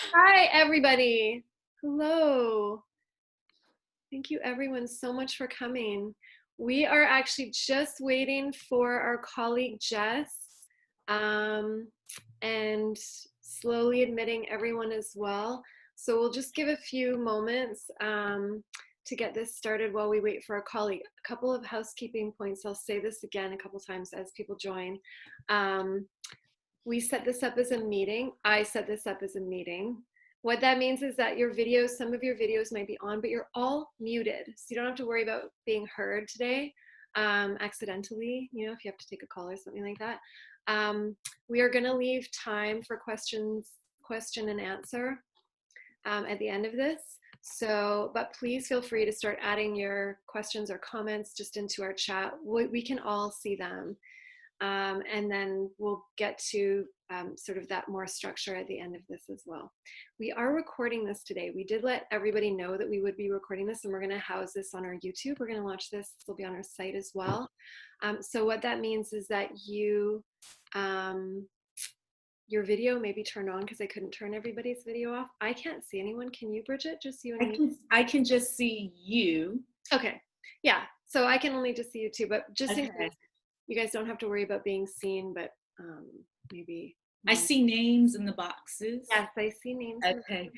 Hi, everybody. Hello. Thank you, everyone, so much for coming. We are actually just waiting for our colleague Jess and slowly admitting everyone as well. So we'll just give a few moments to get this started while we wait for our colleague. A couple of housekeeping points. I'll say this again a couple times as people join. We set this up as a meeting. I set this up as a meeting. What that means is that your videos, some of your videos might be on, but you're all muted. So you don't have to worry about being heard today accidentally, you know, if you have to take a call or something like that. We are gonna leave time for question and answer at the end of this. So, but please feel free to start adding your questions or comments just into our chat. We can all see them. And then we'll get to sort of that more structure at the end of this as well. We are recording this today. We did let everybody know that we would be recording this, and we're going to house this on our YouTube. We're going to launch this. This will be on our site as well. So what that means is that you, your video may be turned on because I couldn't turn everybody's video off. I can't see anyone. Can you, Bridget? Just you and me? I can just see you. Okay. Yeah. So I can only just see you too, but just in case. You guys don't have to worry about being seen, but maybe. I see names in the boxes. Yes, I see names. Okay.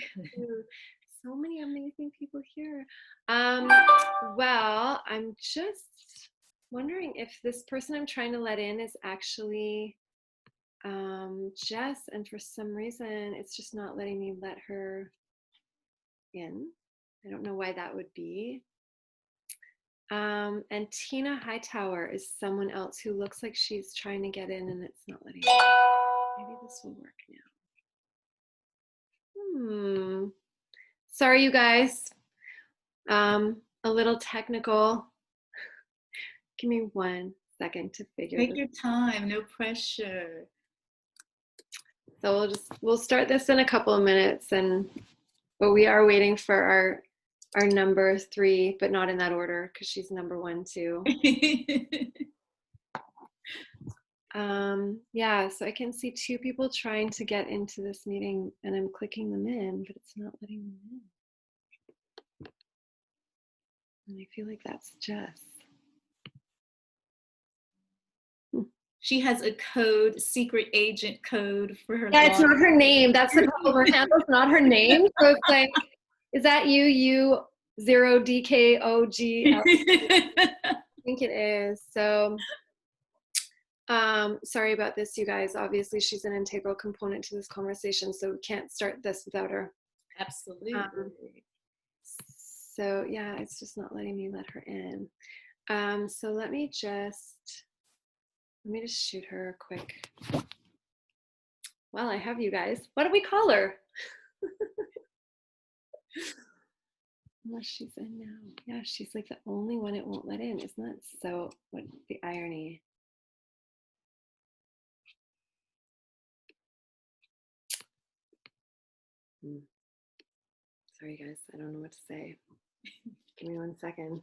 So many amazing people here. Well, I'm just wondering if this person I'm trying to let in is actually Jess, and for some reason it's just not letting me let her in. I don't know why that would be. And Tina Hightower is someone else who looks like she's trying to get in and it's not letting her. Maybe this will work now. Sorry, you guys. A little technical. Give me 1 second to figure this out. Take your time, no pressure. So we'll start this in a couple of minutes, but we are waiting for our number 3, but not in that order because she's number 1 too. Yeah, so I can see 2 people trying to get into this meeting and I'm clicking them in, but it's not letting them in. And I feel like that's Jess. She has a code, secret agent code for her. Yeah, it's not her name. That's the problem. Her handle's not her name. So it's like, is that you 0DKOG? I think it is. So sorry about this, you guys. Obviously, she's an integral component to this conversation, so we can't start this without her. Absolutely. So yeah, it's just not letting me let her in. So let me just shoot her a quick. Well, I have you guys. What do we call her? Unless she's in now. Yeah, she's like the only one it won't let in. Isn't that so? What the irony? Sorry, guys. I don't know what to say. Give me 1 second.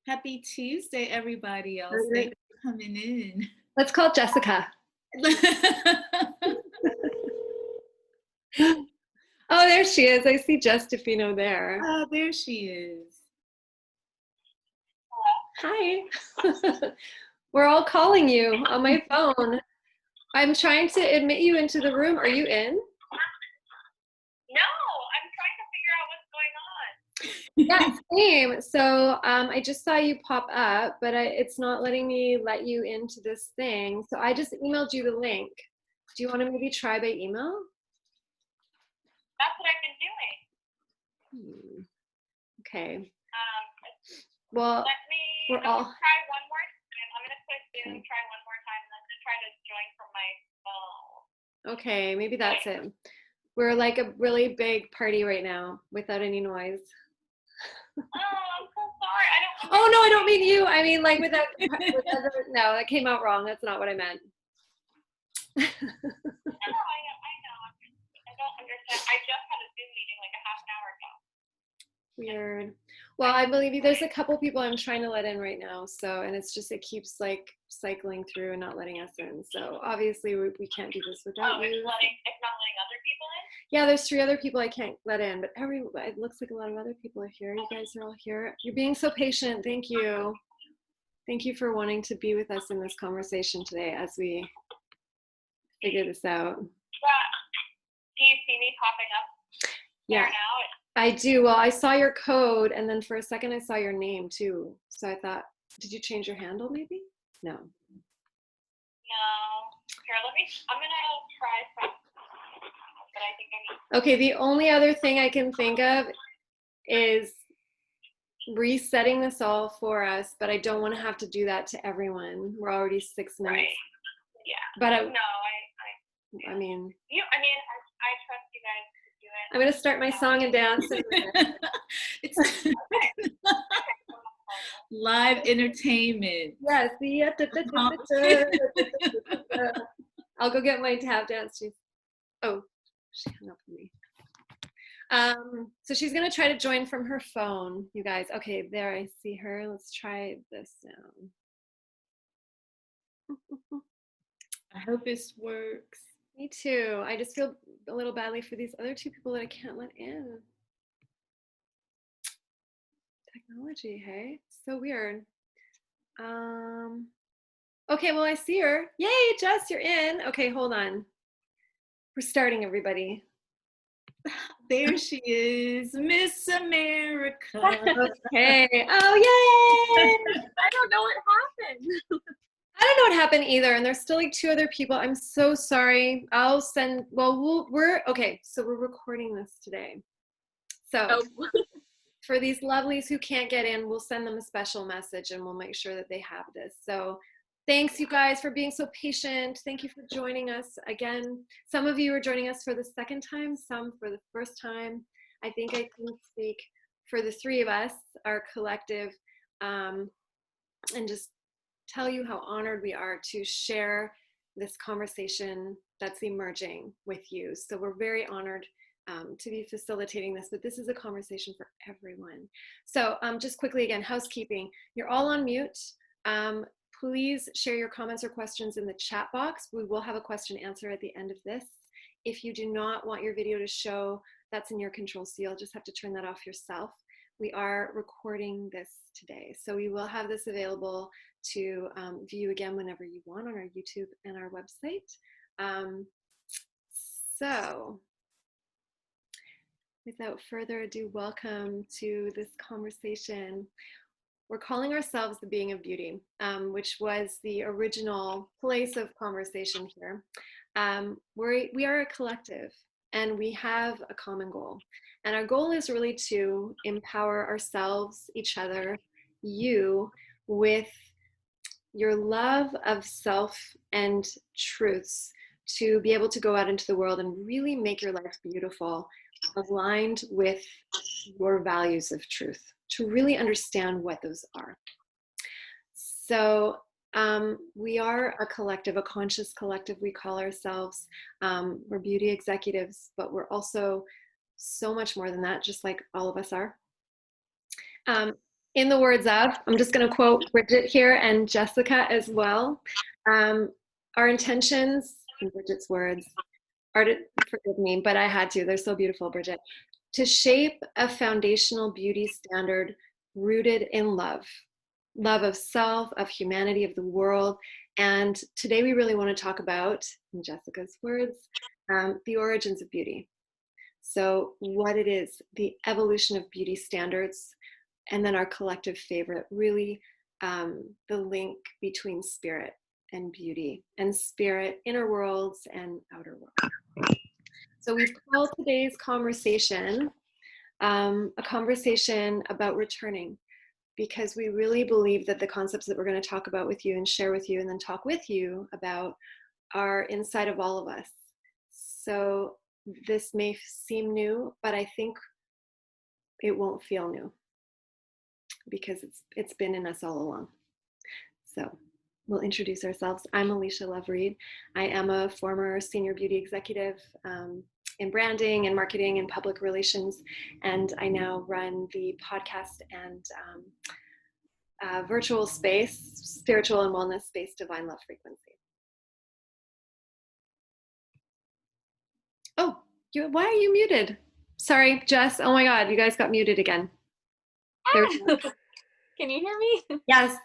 Happy Tuesday, everybody else. Thanks for coming in. Let's call Jessica. Oh, there she is. I see Jess Defino there. Oh, there she is. Hi. We're all calling you on my phone. I'm trying to admit you into the room. Are you in? No, I'm trying to figure out what's Yeah, going on. same. So I just saw you pop up, but it's not letting me let you into this thing. So I just emailed you the link. Do you want to maybe try by email? That's what I've been doing. Okay. Well, let me we're all try one more time. I'm gonna click Zoom, try one more time, and I'm gonna try to join from my phone. Okay, maybe that's it. We're like a really big party right now without any noise. Oh, I'm so sorry. I don't. Oh no, I don't mean you. I mean like without. No, that came out wrong. That's not what I meant. No, I know. I don't understand. I just had a Zoom meeting like a half an hour ago. Weird. Well, I believe you. There's a couple people I'm trying to let in right now. So, and it's just, it keeps like cycling through and not letting us in. So obviously we can't do this without you. It's not letting other people in? Yeah, there's 3 other people I can't let in, but it looks like a lot of other people are here. You guys are all here. You're being so patient. Thank you. Thank you for wanting to be with us in this conversation today as we figure this out. Do you see me popping up Yeah, there now? I do. Well, I saw your code, and then for a second I saw your name too. So I thought, did you change your handle maybe? No. No. Here, I'm going to try something, but I think I need. Okay, the only other thing I can think of is resetting this all for us, but I don't want to have to do that to everyone. We're already 6 minutes. Right. Yeah. But I mean, I trust you guys to do it. I'm going to start my song and dance in a minute. It's live entertainment. Yes. I'll go get my tap dance. Oh, she hung up on me. So she's going to try to join from her phone, you guys. Okay, there, I see her. Let's try this now. I hope this works. Me too. I just feel a little badly for these other 2 people that I can't let in. Technology, hey? So weird. Okay, well, I see her. Yay, Jess, you're in. Okay, hold on. We're starting, everybody. There she is, Miss America. Okay. Oh, yay! I don't know what happened. I don't know what happened either, and there's still like 2 other people. I'm so sorry. I'll send. Well, we're okay. So we're recording this today. So for these lovelies who can't get in, we'll send them a special message, and we'll make sure that they have this. So thanks, you guys, for being so patient. Thank you for joining us again. Some of you are joining us for the 2nd time, some for the 1st time. I think I can speak for the 3 of us, our collective, and just tell you how honored we are to share this conversation that's emerging with you. So we're very honored to be facilitating this, but this is a conversation for everyone. So just quickly again, housekeeping. You're all on mute. Please share your comments or questions in the chat box. We will have a question answer at the end of this. If you do not want your video to show, that's in your control, so you'll just have to turn that off yourself. We are recording this today, so we will have this available to view again whenever you want on our YouTube and our website. So without further ado, welcome to this conversation. We're calling ourselves the Being of Beauty, which was the original place of conversation here. We are a collective, and we have a common goal. And our goal is really to empower ourselves, each other, you, with your love of self and truths to be able to go out into the world and really make your life beautiful, aligned with your values of truth, to really understand what those are. So we are a collective, a conscious collective, we call ourselves. We're beauty executives, but we're also so much more than that, just like all of us are. In the words of, I'm just going to quote Bridget here and Jessica as well. Our intentions, in Bridget's words, are to, forgive me, but I had to, they're so beautiful, Bridget, to shape a foundational beauty standard rooted in love of self, of humanity, of the world. And today we really want to talk about, in Jessica's words, the origins of beauty. So what it is, the evolution of beauty standards, and then our collective favorite, really the link between spirit and beauty, and spirit, inner worlds and outer worlds. So we've called today's conversation a conversation about returning, because we really believe that the concepts that we're going to talk about with you and share with you and then talk with you about are inside of all of us. So this may seem new, but I think it won't feel new, because it's been in us all along. So we'll introduce ourselves. I'm Alicia Love-Reed. I am a former senior beauty executive in branding and marketing and public relations, and I now run the podcast and virtual space, spiritual and wellness space, divine love frequency. Oh, why are you muted? Sorry, Jess. Oh my God, you guys got muted again. There we go. Can you hear me? Yes.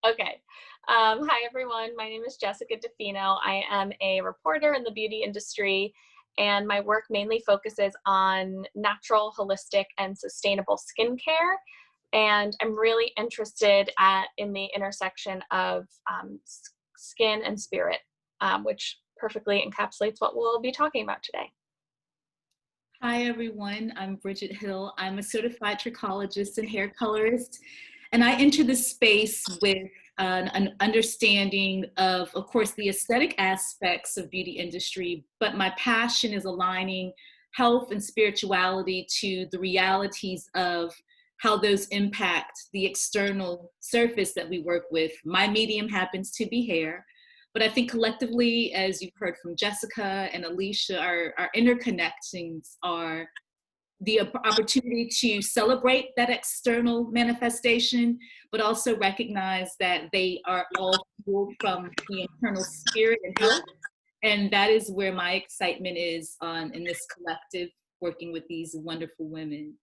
Okay. Hi, everyone. My name is Jessica DeFino. I am a reporter in the beauty industry, and my work mainly focuses on natural, holistic, and sustainable skincare. And I'm really interested in the intersection of skin and spirit, which perfectly encapsulates what we'll be talking about today. Hi, everyone. I'm Bridget Hill. I'm a certified trichologist and hair colorist, and I enter this space with an understanding of course, the aesthetic aspects of beauty industry, but my passion is aligning health and spirituality to the realities of how those impact the external surface that we work with. My medium happens to be hair, but I think collectively, as you've heard from Jessica and Alicia, our interconnections are the opportunity to celebrate that external manifestation, but also recognize that they are all fueled from the internal spirit and health. And that is where my excitement is in this collective, working with these wonderful women.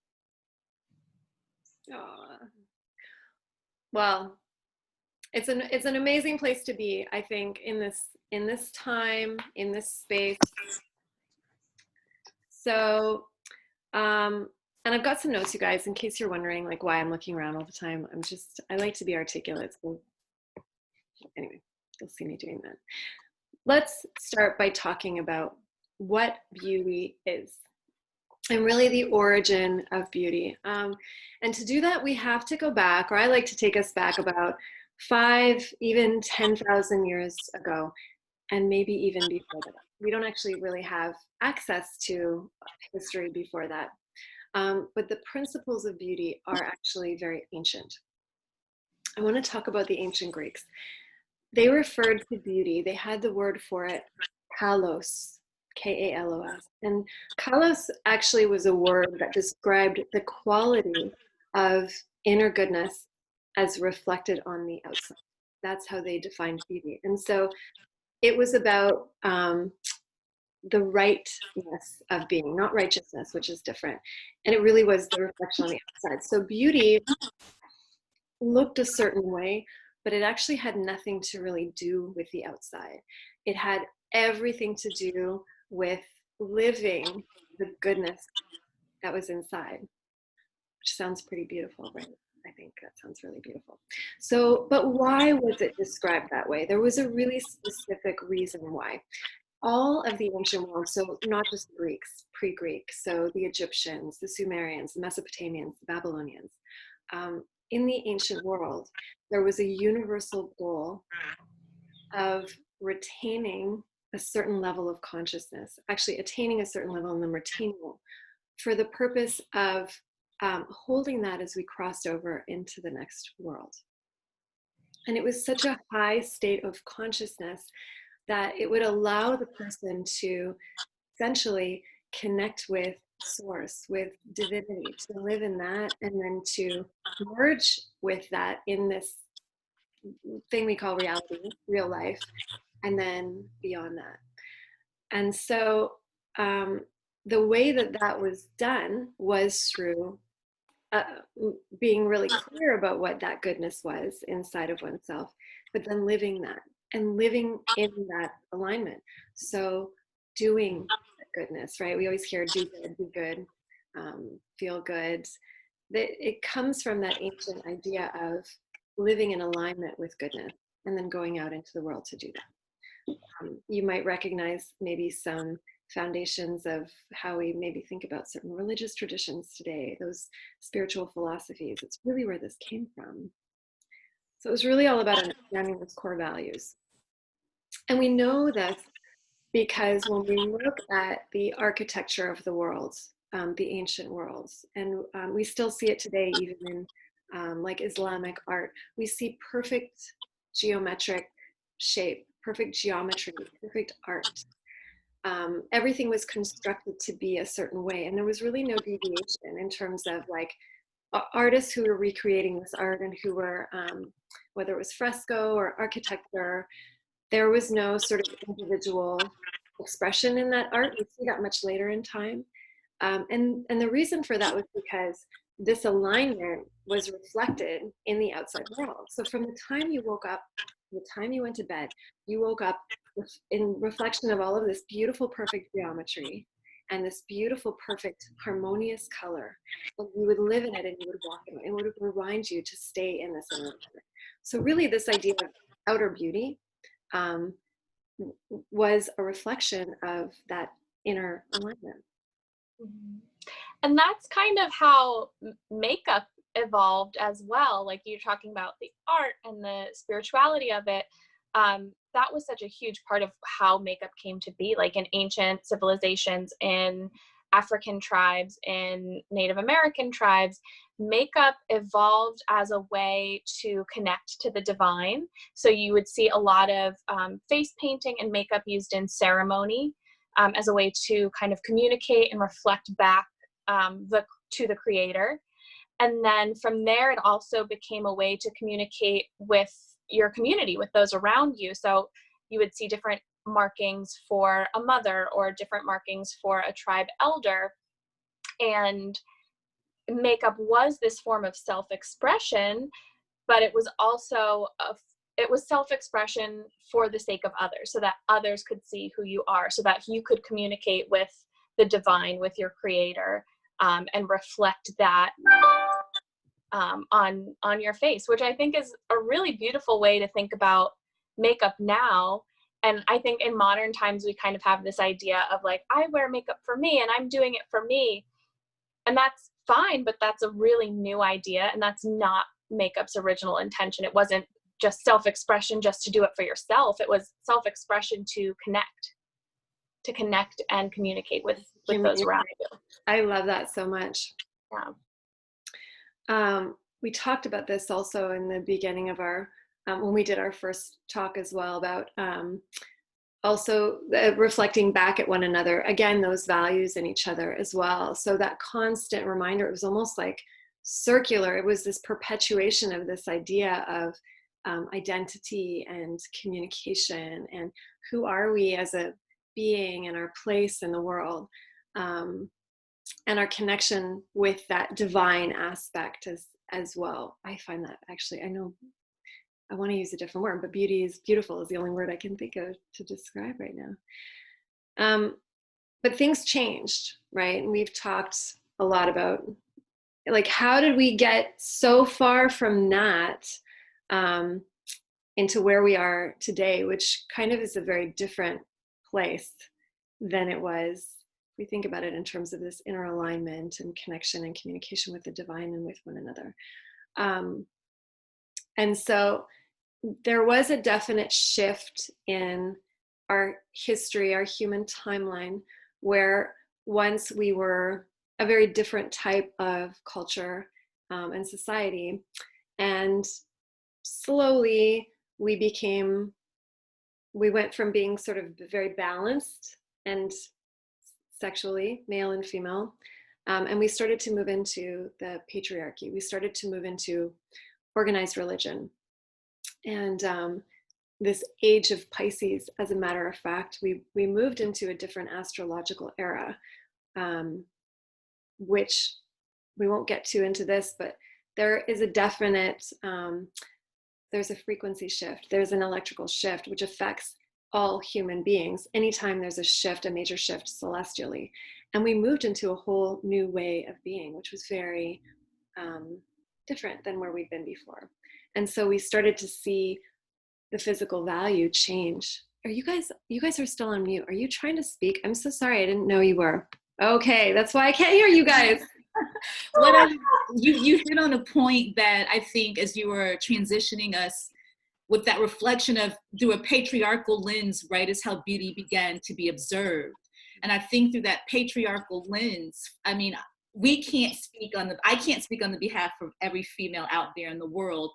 Well, it's an amazing place to be, I think, in this time, in this space. So, and I've got some notes, you guys, in case you're wondering like why I'm looking around all the time. I like to be articulate. So anyway, you'll see me doing that. Let's start by talking about what beauty is and really the origin of beauty. And to do that, we have to go back, or I like to take us back about 5, even 10,000 years ago, and maybe even before that. We don't actually really have access to history before that. But the principles of beauty are actually very ancient. I want to talk about the ancient Greeks. They referred to beauty, they had the word for it, kalos, K-A-L-O-S. And kalos actually was a word that described the quality of inner goodness as reflected on the outside. That's how they defined beauty. And so it was about the rightness of being, not righteousness, which is different. And it really was the reflection on the outside. So beauty looked a certain way, but it actually had nothing to really do with the outside. It had everything to do with living the goodness that was inside, which sounds pretty beautiful, right? I think that sounds really beautiful. So, but why was it described that way? There was a really specific reason why. All of the ancient world, so not just the Greeks, pre-Greek, so the Egyptians, the Sumerians, the Mesopotamians, the Babylonians, in the ancient world, there was a universal goal of retaining a certain level of consciousness, actually attaining a certain level and then retaining it for the purpose of holding that as we crossed over into the next world. And it was such a high state of consciousness that it would allow the person to essentially connect with source, with divinity, to live in that, and then to merge with that in this thing we call reality, real life, and then beyond that. And so the way that that was done was through being really clear about what that goodness was inside of oneself, but then living that and living in that alignment. So doing goodness, right? We always hear do good, be good, feel good. It comes from that ancient idea of living in alignment with goodness and then going out into the world to do that. You might recognize maybe some foundations of how we maybe think about certain religious traditions today, those spiritual philosophies. It's really where this came from. So it was really all about understanding those core values. And we know this because when we look at the architecture of the world, the ancient worlds, and we still see it today, even in like Islamic art, we see perfect geometric shape, perfect geometry, perfect art. Everything was constructed to be a certain way, and there was really no deviation in terms of like artists who were recreating this art and who were, whether it was fresco or architecture, there was no sort of individual expression in that art. We see that much later in time. And the reason for that was because this alignment was reflected in the outside world. So from the time you woke up, the time you went to bed, you woke up in reflection of all of this beautiful, perfect geometry and this beautiful, perfect, harmonious color. And you would live in it and you would walk in it. It would remind you to stay in this environment. So really this idea of outer beauty was a reflection of that inner alignment. And that's kind of how makeup evolved as well. Like you're talking about the art and the spirituality of it. That was such a huge part of how makeup came to be. Like in ancient civilizations, in African tribes, in Native American tribes, makeup evolved as a way to connect to the divine. So you would see a lot of face painting and makeup used in ceremony as a way to kind of communicate and reflect back to the creator. And then from there, it also became a way to communicate with your community, with those around you. So you would see different markings for a mother or different markings for a tribe elder. And makeup was this form of self-expression, but it was also it was self-expression for the sake of others, so that others could see who you are, so that you could communicate with the divine, with your creator, and reflect that on your face, which I think is a really beautiful way to think about makeup now. And I think in modern times, we kind of have this idea of like, I wear makeup for me and I'm doing it for me. And that's fine, but that's a really new idea. And that's not makeup's original intention. It wasn't just self-expression just to do it for yourself. It was self-expression to connect and communicate with those around you. I love that so much. Yeah. We talked about this also in the beginning of our, when we did our first talk as well, about also reflecting back at one another, again, those values in each other as well. So that constant reminder, it was almost like circular. It was this perpetuation of this idea of identity and communication and who are we as a being and our place in the world, and our connection with that divine aspect as well. I find that actually, I know I want to use a different word, but beautiful is the only word I can think of to describe right now. But things changed, right? And we've talked a lot about, like, how did we get so far from that into where we are today, which kind of is a very different place than it was. We think about it in terms of this inner alignment and connection and communication with the divine and with one another. And so there was a definite shift in our history, our human timeline, where once we were a very different type of culture and society, and slowly we went from being sort of very balanced and sexually, male and female, and we started to move into the patriarchy. We started to move into organized religion. And this age of Pisces, as a matter of fact, we moved into a different astrological era, which we won't get into this, but there is a definite, there's a frequency shift, there's an electrical shift, which affects all human beings anytime there's a shift, a major shift celestially. And we moved into a whole new way of being, which was very different than where we've been before. And so we started to see the physical value change. You guys are still on mute. Are you trying to speak? I'm so sorry, I didn't know you were. Okay, that's why I can't hear you guys. You hit on a point that I think, as you were transitioning us with that reflection of through a patriarchal lens, right, is how beauty began to be observed. And I think through that patriarchal lens, I mean, I can't speak on the behalf of every female out there in the world,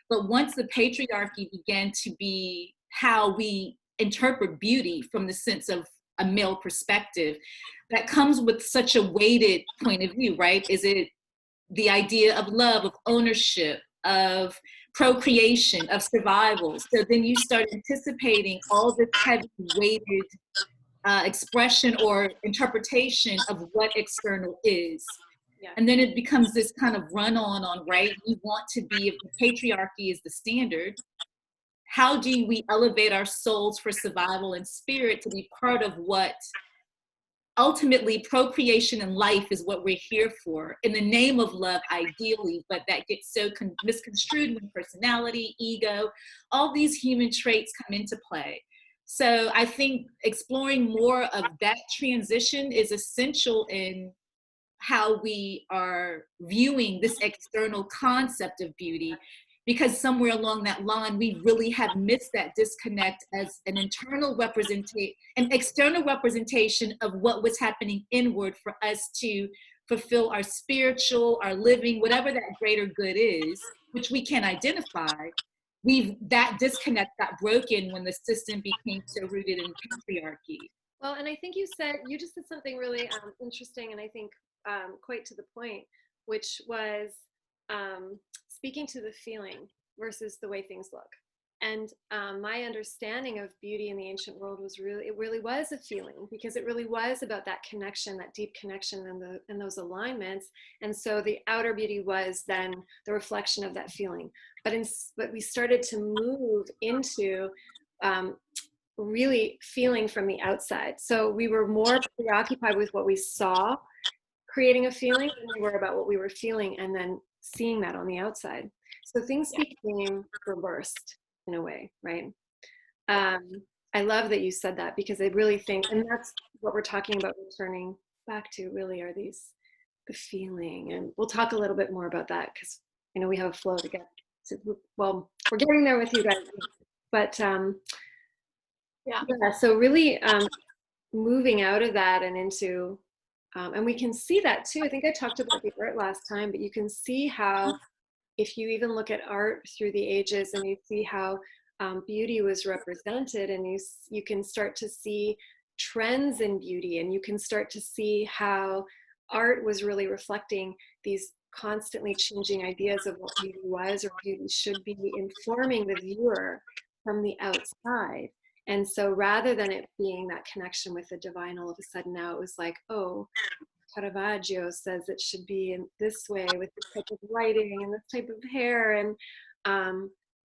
but once the patriarchy began to be how we interpret beauty from the sense of a male perspective, that comes with such a weighted point of view, right? Is it the idea of love, of ownership, of procreation, of survival. So then you start anticipating all this heavy weighted expression or interpretation of what external is. Yeah. And then it becomes this kind of run on, right? We want to be, if the patriarchy is the standard, how do we elevate our souls for survival and spirit to be part of what ultimately procreation and life is what we're here for, in the name of love, ideally, but that gets so misconstrued when personality, ego, all these human traits come into play. So I think exploring more of that transition is essential in how we are viewing this external concept of beauty, because somewhere along that line, we really have missed that disconnect as an internal representation, an external representation of what was happening inward for us to fulfill our spiritual, our living, whatever that greater good is, which we can identify. That disconnect got broken when the system became so rooted in patriarchy. Well, and I think you just said something really interesting, and I think quite to the point, which was speaking to the feeling versus the way things look. And my understanding of beauty in the ancient world was it really was a feeling, because it really was about that connection, that deep connection, and those alignments. And so the outer beauty was then the reflection of that feeling. But we started to move into really feeling from the outside. So we were more preoccupied with what we saw creating a feeling than we were about what we were feeling and then seeing that on the outside. So things became reversed in a way, right? I love that you said that, because I really think, and that's what we're talking about returning back to, really, are the feeling. And we'll talk a little bit more about that, because we have a flow to get to. Well, we're getting there with you guys, but yeah. So really moving out of that and into, and we can see that too. I think I talked about the art last time, but you can see how, if you even look at art through the ages and you see how beauty was represented, and you can start to see trends in beauty, and you can start to see how art was really reflecting these constantly changing ideas of what beauty was or beauty should be, informing the viewer from the outside. And so rather than it being that connection with the divine, all of a sudden now it was like, oh, Caravaggio says it should be in this way with this type of lighting and this type of hair. And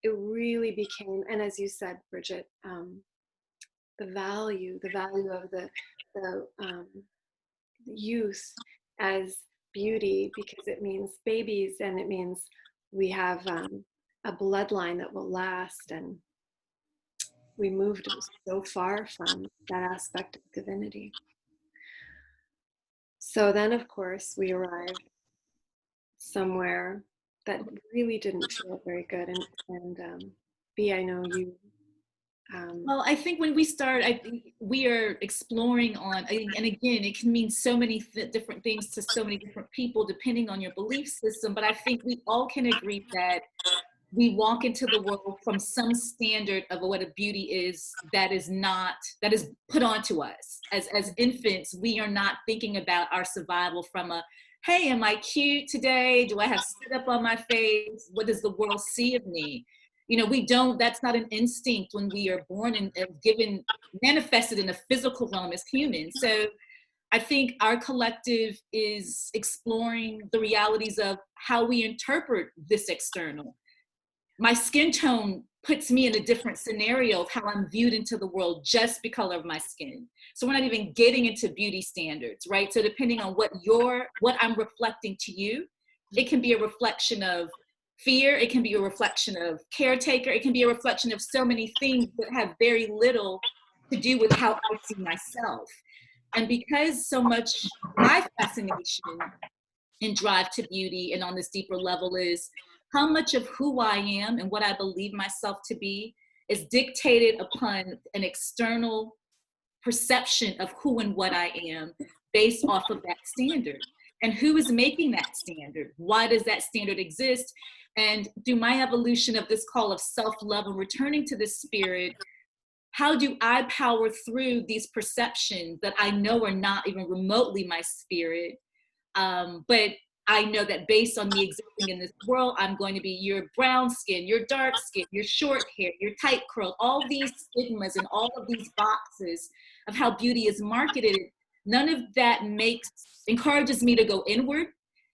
it really became, and as you said, Bridget, the value of the youth as beauty, because it means babies, and it means we have a bloodline that will last. And we moved so far from that aspect of divinity. So then, of course, we arrived somewhere that really didn't feel very good. And B, I know you. Well, I think when we start, we are exploring on, and again, it can mean so many different things to so many different people depending on your belief system. But I think we all can agree that we walk into the world from some standard of what a beauty is that is put onto us. As infants, we are not thinking about our survival from a, hey, am I cute today? Do I have sit up on my face? What does the world see of me? We don't, that's not an instinct when we are born and given, manifested in a physical realm as humans. So I think our collective is exploring the realities of how we interpret this external. My skin tone puts me in a different scenario of how I'm viewed into the world just because of my skin. So we're not even getting into beauty standards, right? So depending on what I'm reflecting to you, it can be a reflection of fear, it can be a reflection of caretaker, it can be a reflection of so many things that have very little to do with how I see myself. And because so much my fascination and drive to beauty and on this deeper level is how much of who I am and what I believe myself to be is dictated upon an external perception of who and what I am based off of that standard. And who is making that standard? Why does that standard exist? And through my evolution of this call of self-love and returning to the spirit, how do I power through these perceptions that I know are not even remotely my spirit, but I know that based on me existing in this world, I'm going to be your brown skin, your dark skin, your short hair, your tight curl, all these stigmas and all of these boxes of how beauty is marketed. None of that encourages me to go inward.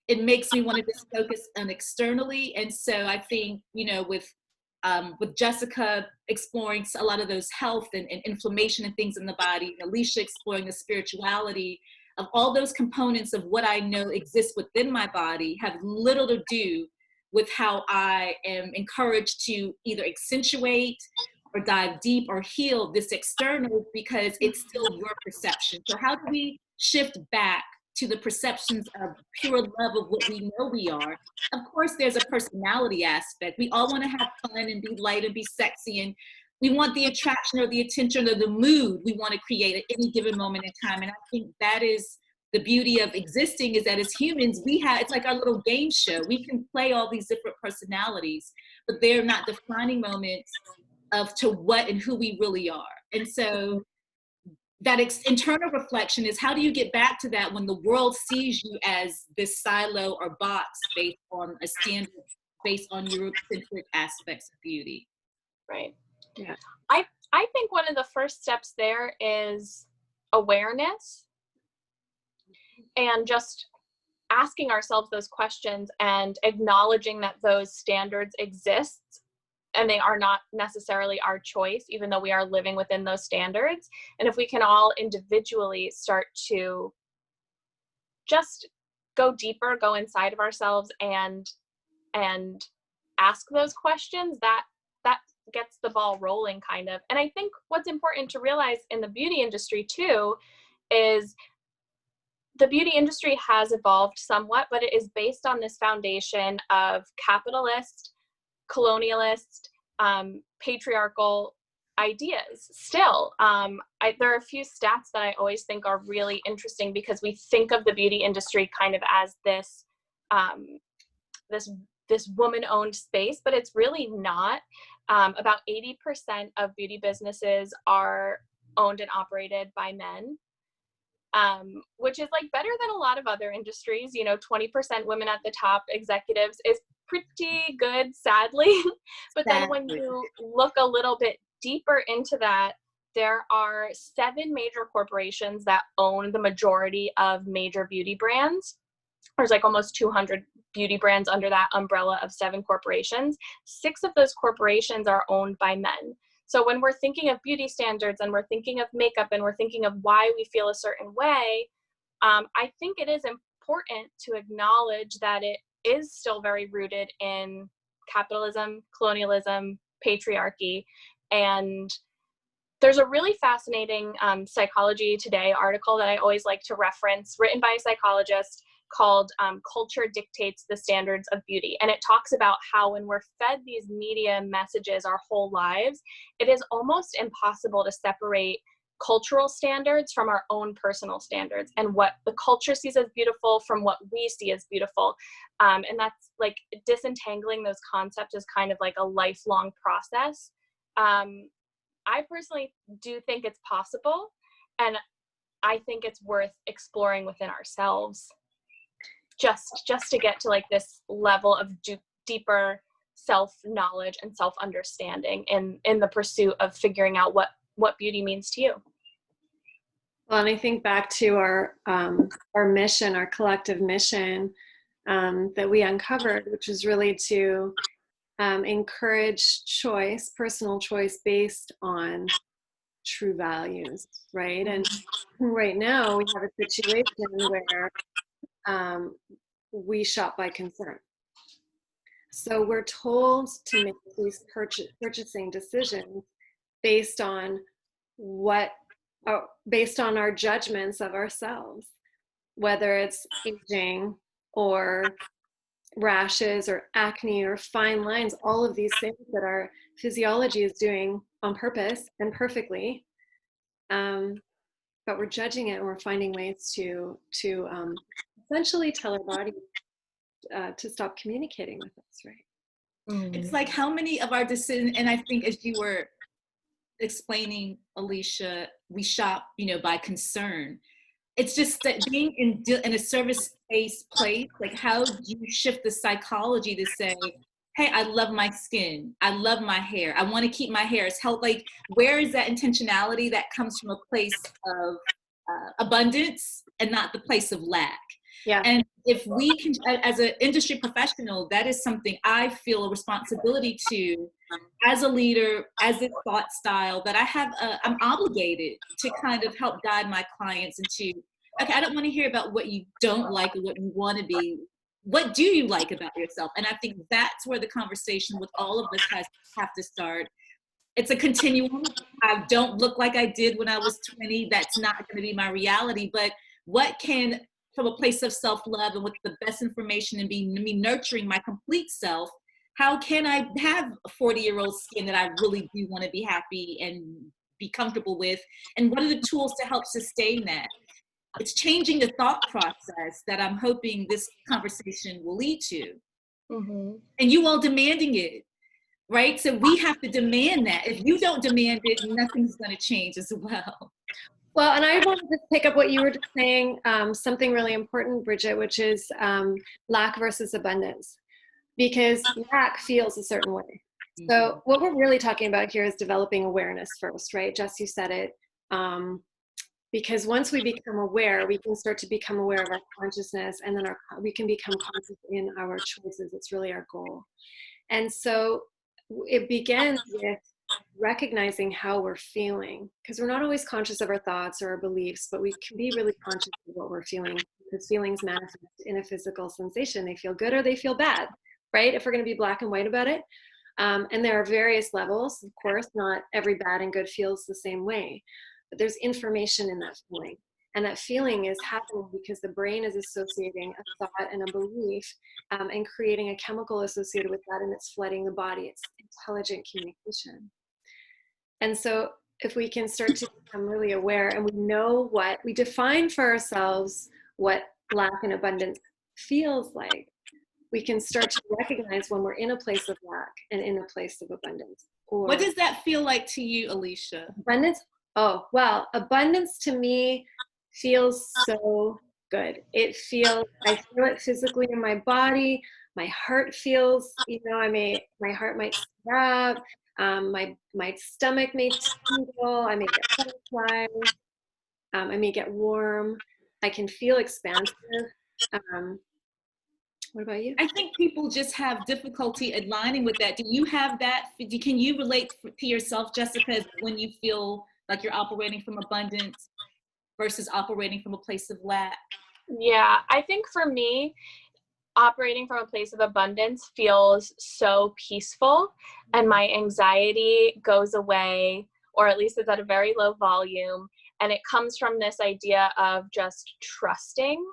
It makes me want to just focus on externally. And so I think, with Jessica exploring a lot of those health and inflammation and things in the body, and Alicia exploring the spirituality of all those components of what I know exists within my body, have little to do with how I am encouraged to either accentuate or dive deep or heal this external, because it's still your perception. So how do we shift back to the perceptions of pure love of what we know we are? Of course, there's a personality aspect. We all want to have fun and be light and be sexy, and we want the attraction or the attention or the mood we want to create at any given moment in time. And I think that is the beauty of existing, is that as humans, it's like our little game show. We can play all these different personalities, but they're not defining moments of to what and who we really are. And so that internal reflection is, how do you get back to that when the world sees you as this silo or box based on a standard, based on Eurocentric aspects of beauty? Right. Yeah. I think one of the first steps there is awareness, and just asking ourselves those questions and acknowledging that those standards exist, and they are not necessarily our choice, even though we are living within those standards. And if we can all individually start to just go deeper, go inside of ourselves and ask those questions, that gets the ball rolling, kind of. And I think what's important to realize in the beauty industry too is the beauty industry has evolved somewhat, but it is based on this foundation of capitalist, colonialist, patriarchal ideas still. There are a few stats that I always think are really interesting, because we think of the beauty industry kind of as this this woman-owned space, but it's really not. About 80% of beauty businesses are owned and operated by men, which is like better than a lot of other industries. 20% women at the top executives is pretty good, sadly. But then when you look a little bit deeper into that, there are 7 major corporations that own the majority of major beauty brands. There's like almost 200 beauty brands under that umbrella of 7 corporations. 6 of those corporations are owned by men. So when we're thinking of beauty standards, and we're thinking of makeup, and we're thinking of why we feel a certain way, I think it is important to acknowledge that it is still very rooted in capitalism, colonialism, patriarchy. And there's a really fascinating Psychology Today article that I always like to reference, written by a psychologist, called Culture Dictates the Standards of Beauty. And it talks about how when we're fed these media messages our whole lives, it is almost impossible to separate cultural standards from our own personal standards, and what the culture sees as beautiful from what we see as beautiful. And that's like disentangling those concepts is kind of like a lifelong process. I personally do think it's possible, and I think it's worth exploring within ourselves, just to get to like this level of deeper self-knowledge and self-understanding in the pursuit of figuring out what beauty means to you. Well, and I think back to our mission, our collective mission that we uncovered, which is really to encourage choice, personal choice based on true values, right? And right now we have a situation where we shop by concern. So we're told to make these purchasing decisions based on based on our judgments of ourselves, whether it's aging or rashes or acne or fine lines, all of these things that our physiology is doing on purpose and perfectly. But we're judging it, and we're finding ways to essentially tell our body to stop communicating with us, right? It's like how many of our decisions, and I think as you were explaining, Alicia, we shop, by concern. it's just that being in a service-based place, like how do you shift the psychology to say, hey, I love my skin, I love my hair, I want to keep my hair. It's health. Like, where is that intentionality that comes from a place of abundance and not the place of lack? Yeah. And if we can, as an industry professional, that is something I feel a responsibility to, as a leader, as a thought style, that I'm obligated to kind of help guide my clients into, okay, I don't want to hear about what you don't like or what you want to be. What do you like about yourself? And I think that's where the conversation with all of us have to start. It's a continuum. I don't look like I did when I was 20. That's not going to be my reality. But what can, from a place of self-love and with the best information and me nurturing my complete self, how can I have a 40-year-old skin that I really do want to be happy and be comfortable with? And what are the tools to help sustain that? It's changing the thought process that I'm hoping this conversation will lead to. Mm-hmm. And you all demanding it, right? So we have to demand that. If you don't demand it, nothing's going to change as well. Well, and I wanted to pick up what you were just saying, something really important, Bridget, which is lack versus abundance, because lack feels a certain way. So what we're really talking about here is developing awareness first, right? Jess, you said it. Because once we become aware, we can start to become aware of our consciousness, and then we can become conscious in our choices. It's really our goal. And so it begins with recognizing how we're feeling, because we're not always conscious of our thoughts or our beliefs, but we can be really conscious of what we're feeling, because feelings manifest in a physical sensation. They feel good or they feel bad, right? If we're going to be black and white about it. And there are various levels, of course. Not every bad and good feels the same way. But there's information in that feeling. And that feeling is happening because the brain is associating a thought and a belief and creating a chemical associated with that, and it's flooding the body. It's intelligent communication. And so if we can start to become really aware, and we know what, we define for ourselves what lack and abundance feels like, we can start to recognize when we're in a place of lack and in a place of abundance. Or what does that feel like to you, Alicia? Abundance? Oh, well, abundance to me feels so good. I feel it physically in my body. My heart feels, my heart might throb. My stomach may tingle. I may get butterflies. I may get warm. I can feel expansive. What about you? I think people just have difficulty aligning with that. Do you have that? Can you relate to yourself, Jessica, when you feel like you're operating from abundance versus operating from a place of lack? Yeah, I think for me, operating from a place of abundance feels so peaceful, and my anxiety goes away, or at least it's at a very low volume. And it comes from this idea of just trusting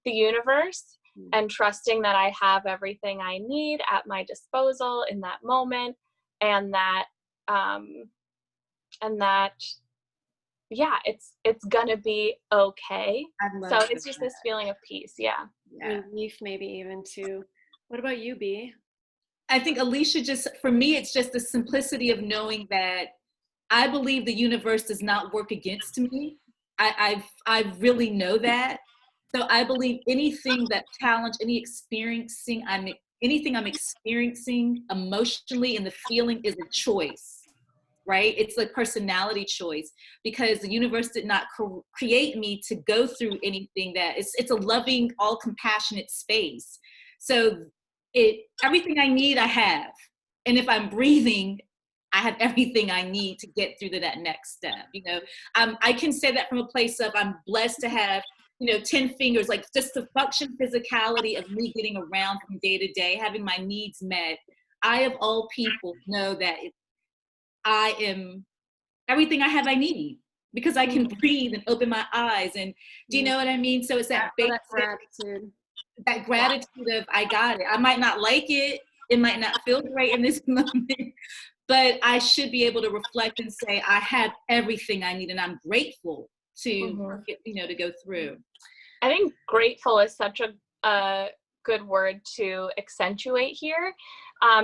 the universe and trusting that I have everything I need at my disposal in that moment, and that yeah, it's gonna be okay. So it's just this feeling of peace. Yeah. Relief, maybe even too. What about you, B? I think Alicia, just for me, it's just the simplicity of knowing that I believe the universe does not work against me. I really know that. So I believe anything that challenge, anything I'm experiencing emotionally and the feeling is a choice, right? It's a personality choice, because the universe did not create me to go through anything that it's a loving, all compassionate space. So everything I need, I have. And if I'm breathing, I have everything I need to get through to that next step. I can say that from a place of I'm blessed to have 10 fingers, like just the function physicality of me getting around from day to day, having my needs met. I, of all people, know that I am everything I have I need, because I can breathe and open my eyes. And do you know what I mean? So it's that basic, that gratitude of I got it. I might not like it. It might not feel great in this moment, but I should be able to reflect and say, I have everything I need, and I'm grateful to, to go through. I think grateful is such a good word to accentuate here,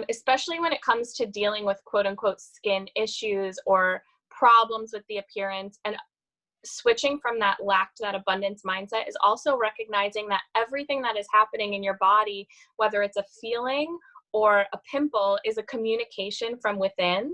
especially when it comes to dealing with quote unquote skin issues or problems with the appearance. And switching from that lack to that abundance mindset is also recognizing that everything that is happening in your body, whether it's a feeling or a pimple, is a communication from within.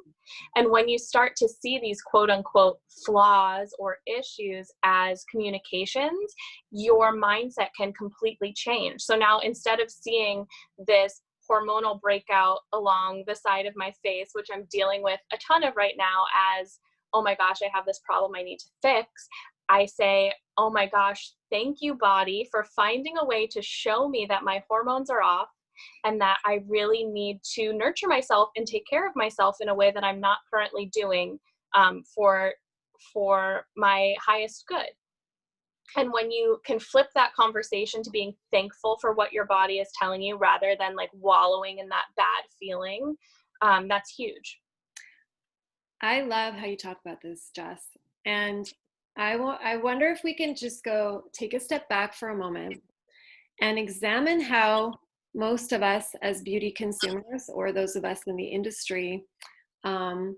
And when you start to see these quote unquote flaws or issues as communications, your mindset can completely change. So now, instead of seeing this hormonal breakout along the side of my face, which I'm dealing with a ton of right now, as, oh my gosh, I have this problem I need to fix, I say, oh my gosh, thank you, body, for finding a way to show me that my hormones are off and that I really need to nurture myself and take care of myself in a way that I'm not currently doing, for my highest good. And when you can flip that conversation to being thankful for what your body is telling you rather than like wallowing in that bad feeling, that's huge. I love how you talk about this, Jess. And I wonder if we can just take a step back for a moment and examine how most of us as beauty consumers, or those of us in the industry, can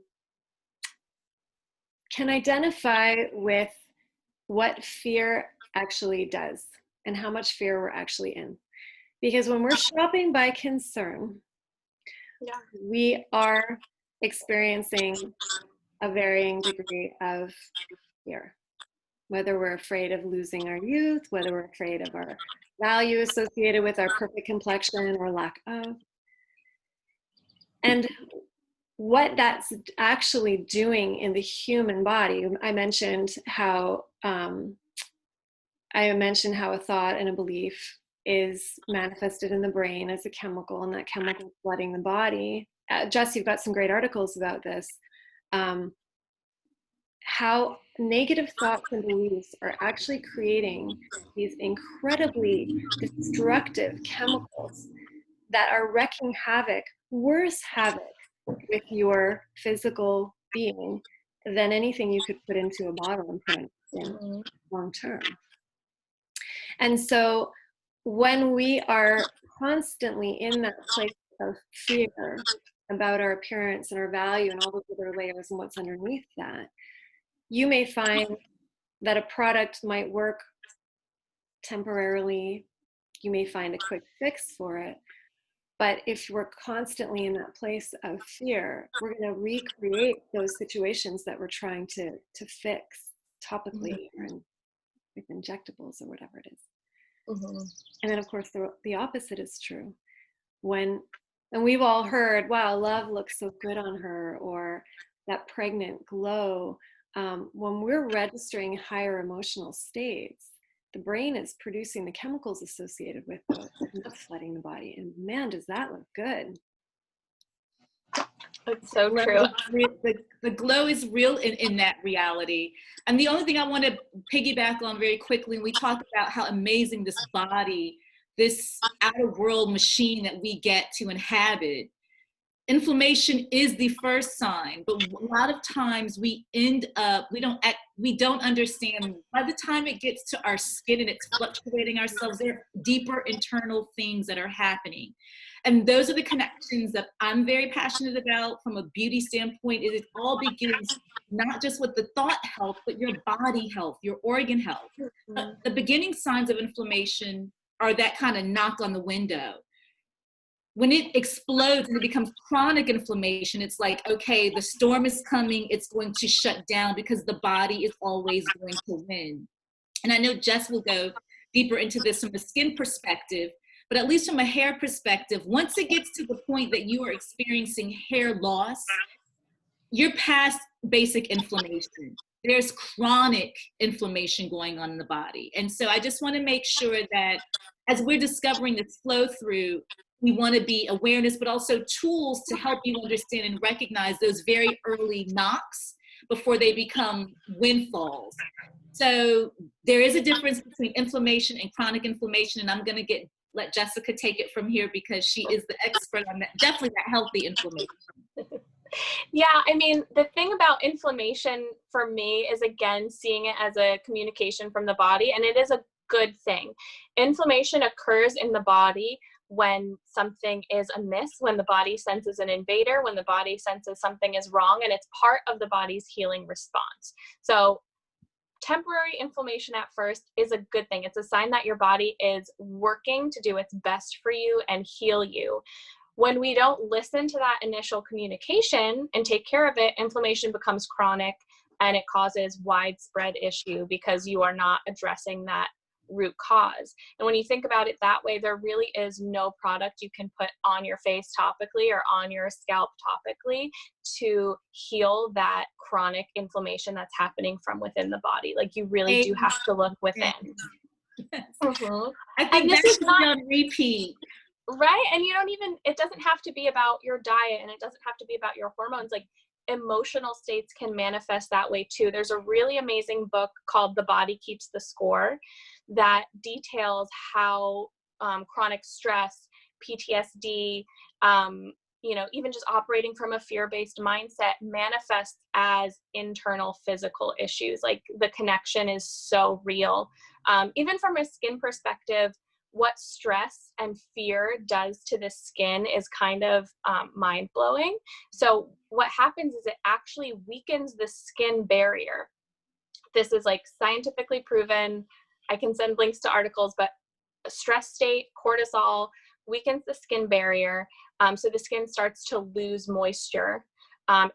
identify with what fear actually does and how much fear we're actually in. Because when we're shopping by concern, we are experiencing a varying degree of fear. Whether we're afraid of losing our youth, whether we're afraid of our value associated with our perfect complexion or lack of. And what that's actually doing in the human body, I mentioned how a thought and a belief is manifested in the brain as a chemical, and that chemical is flooding the body. Jess, you've got some great articles about this. How negative thoughts and beliefs are actually creating these incredibly destructive chemicals that are wreaking havoc, worse havoc, with your physical being than anything you could put into a bottle and put in long term. And so when we are constantly in that place of fear about our appearance and our value and all those other layers and what's underneath that, you may find that a product might work temporarily. You may find a quick fix for it. But if we're constantly in that place of fear, we're going to recreate those situations that we're trying to fix topically or with injectables or whatever it is. And then, of course, the opposite is true. And we've all heard, wow, love looks so good on her, or that pregnant glow. When we're registering higher emotional states, the brain is producing the chemicals associated with those, and that's flooding the body. And man, does that look good. It's so true. The glow is real in that reality. And the only thing I want to piggyback on very quickly, when we talk about how amazing this body, this outer world machine that we get to inhabit, inflammation is the first sign, but a lot of times we don't understand. By the time it gets to our skin and it's fluctuating ourselves, there are deeper internal things that are happening. And those are the connections that I'm very passionate about from a beauty standpoint. It all begins not just with the thought health, but your body health, your organ health. The beginning signs of inflammation are that kind of knock on the window. When it explodes and it becomes chronic inflammation, it's like, okay, the storm is coming, it's going to shut down because the body is always going to win. And I know Jess will go deeper into this from a skin perspective, but at least from a hair perspective, once it gets to the point that you are experiencing hair loss, you're past basic inflammation. There's chronic inflammation going on in the body. And so I just want to make sure that as we're discovering this flow through, we want to be awareness, but also tools to help you understand and recognize those very early knocks before they become windfalls. So there is a difference between inflammation and chronic inflammation, and I'm going to let Jessica take it from here because she is the expert on that, definitely that healthy inflammation. Yeah, I mean, the thing about inflammation for me is, again, seeing it as a communication from the body, and it is a good thing. Inflammation occurs in the body when something is amiss, when the body senses an invader, when the body senses something is wrong, and it's part of the body's healing response. So temporary inflammation at first is a good thing. It's a sign that your body is working to do its best for you and heal you. When we don't listen to that initial communication and take care of it, inflammation becomes chronic and it causes widespread issue because you are not addressing that root cause. And when you think about it that way, there really is no product you can put on your face topically or on your scalp topically to heal that chronic inflammation that's happening from within the body. Like, you really do have to look within. Yes. Mm-hmm. I think And this that's is not on repeat. right. And you don't even, it doesn't have to be about your diet, and it doesn't have to be about your hormones. Like, emotional states can manifest that way too. There's a really amazing book called The Body Keeps the Score that details how chronic stress, PTSD, even just operating from a fear-based mindset manifests as internal physical issues. Like, the connection is so real. Even from a skin perspective, what stress and fear does to the skin is kind of mind-blowing. So what happens is it actually weakens the skin barrier. This is like scientifically proven. I can send links to articles, but a stress state, cortisol, weakens the skin barrier. So the skin starts to lose moisture.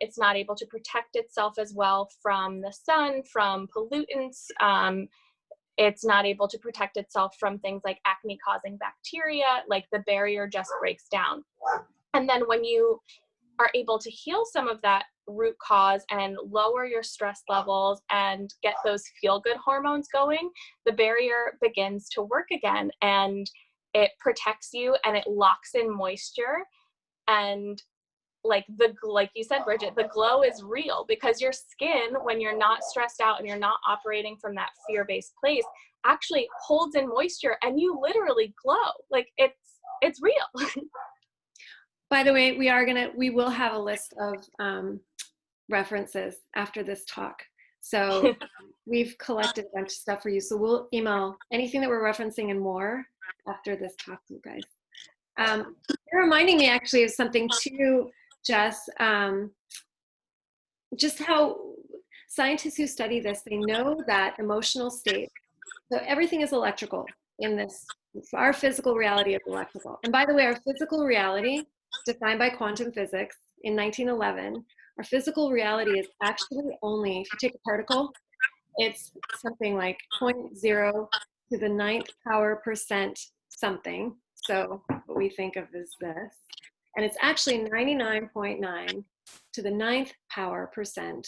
It's not able to protect itself as well from the sun, from pollutants. It's not able to protect itself from things like acne-causing bacteria. Like, the barrier just breaks down. And then when you are able to heal some of that root cause and lower your stress levels and get those feel-good hormones going, the barrier begins to work again, and it protects you and it locks in moisture. And like you said, Bridget, the glow is real because your skin, when you're not stressed out and you're not operating from that fear-based place, actually holds in moisture and you literally glow. Like, it's real. By the way, we will have a list of references after this talk. So we've collected a bunch of stuff for you. So we'll email anything that we're referencing and more after this talk, you guys. You're reminding me actually of something too, Jess, just how scientists who study this, they know that emotional state, so everything is electrical in this, our physical reality is electrical. And by the way, our physical reality, defined by quantum physics in 1911, our physical reality is actually only, if you take a particle, it's something like 0.0 to the 9th power percent something. So what we think of as this. And it's actually 99.9 to the 9th power percent.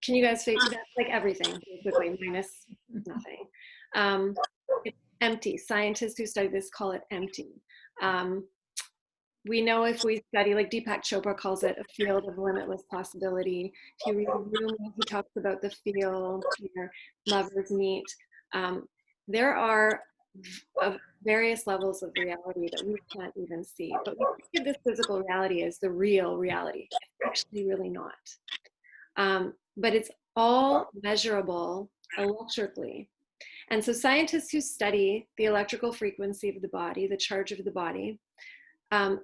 Can you guys figure that's like everything, basically, minus nothing. It's empty. Scientists who study this call it empty. We know if we study, like Deepak Chopra calls it, a field of limitless possibility. If you read Rumi, he talks about the field where lovers meet. There are various levels of reality that we can't even see. But we think of this physical reality as the real reality. It's actually really not. But it's all measurable electrically. And so scientists who study the electrical frequency of the body, the charge of the body,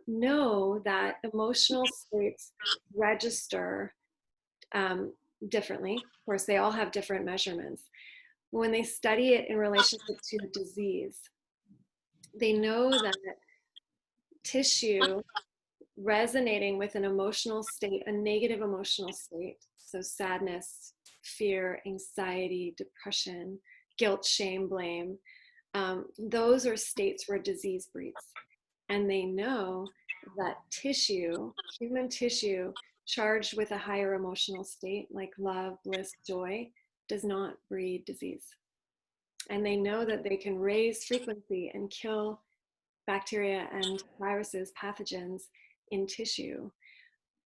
know that emotional states register differently. Of course, they all have different measurements. When they study it in relationship to disease, they know that tissue resonating with an emotional state, a negative emotional state, so sadness, fear, anxiety, depression, guilt, shame, blame, those are states where disease breeds. And they know that tissue, human tissue, charged with a higher emotional state like love, bliss, joy, does not breed disease. And they know that they can raise frequency and kill bacteria and viruses, pathogens in tissue.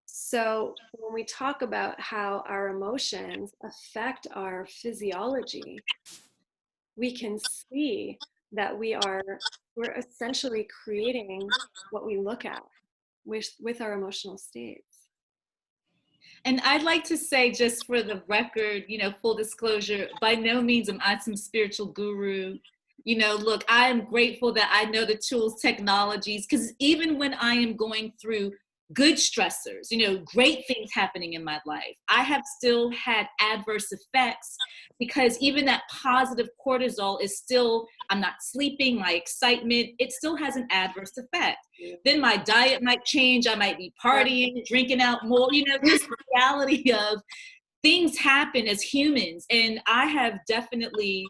So when we talk about how our emotions affect our physiology, we can see that we're essentially creating what we look at with our emotional states. And I'd like to say, just for the record, full disclosure, by no means am I some spiritual guru. Look, I am grateful that I know the tools, technologies, because even when I am going through good stressors, great things happening in my life. I have still had adverse effects because even that positive cortisol is still, I'm not sleeping, my excitement, it still has an adverse effect. Then my diet might change. I might be partying, drinking out more, just the reality of things happen as humans. And I have definitely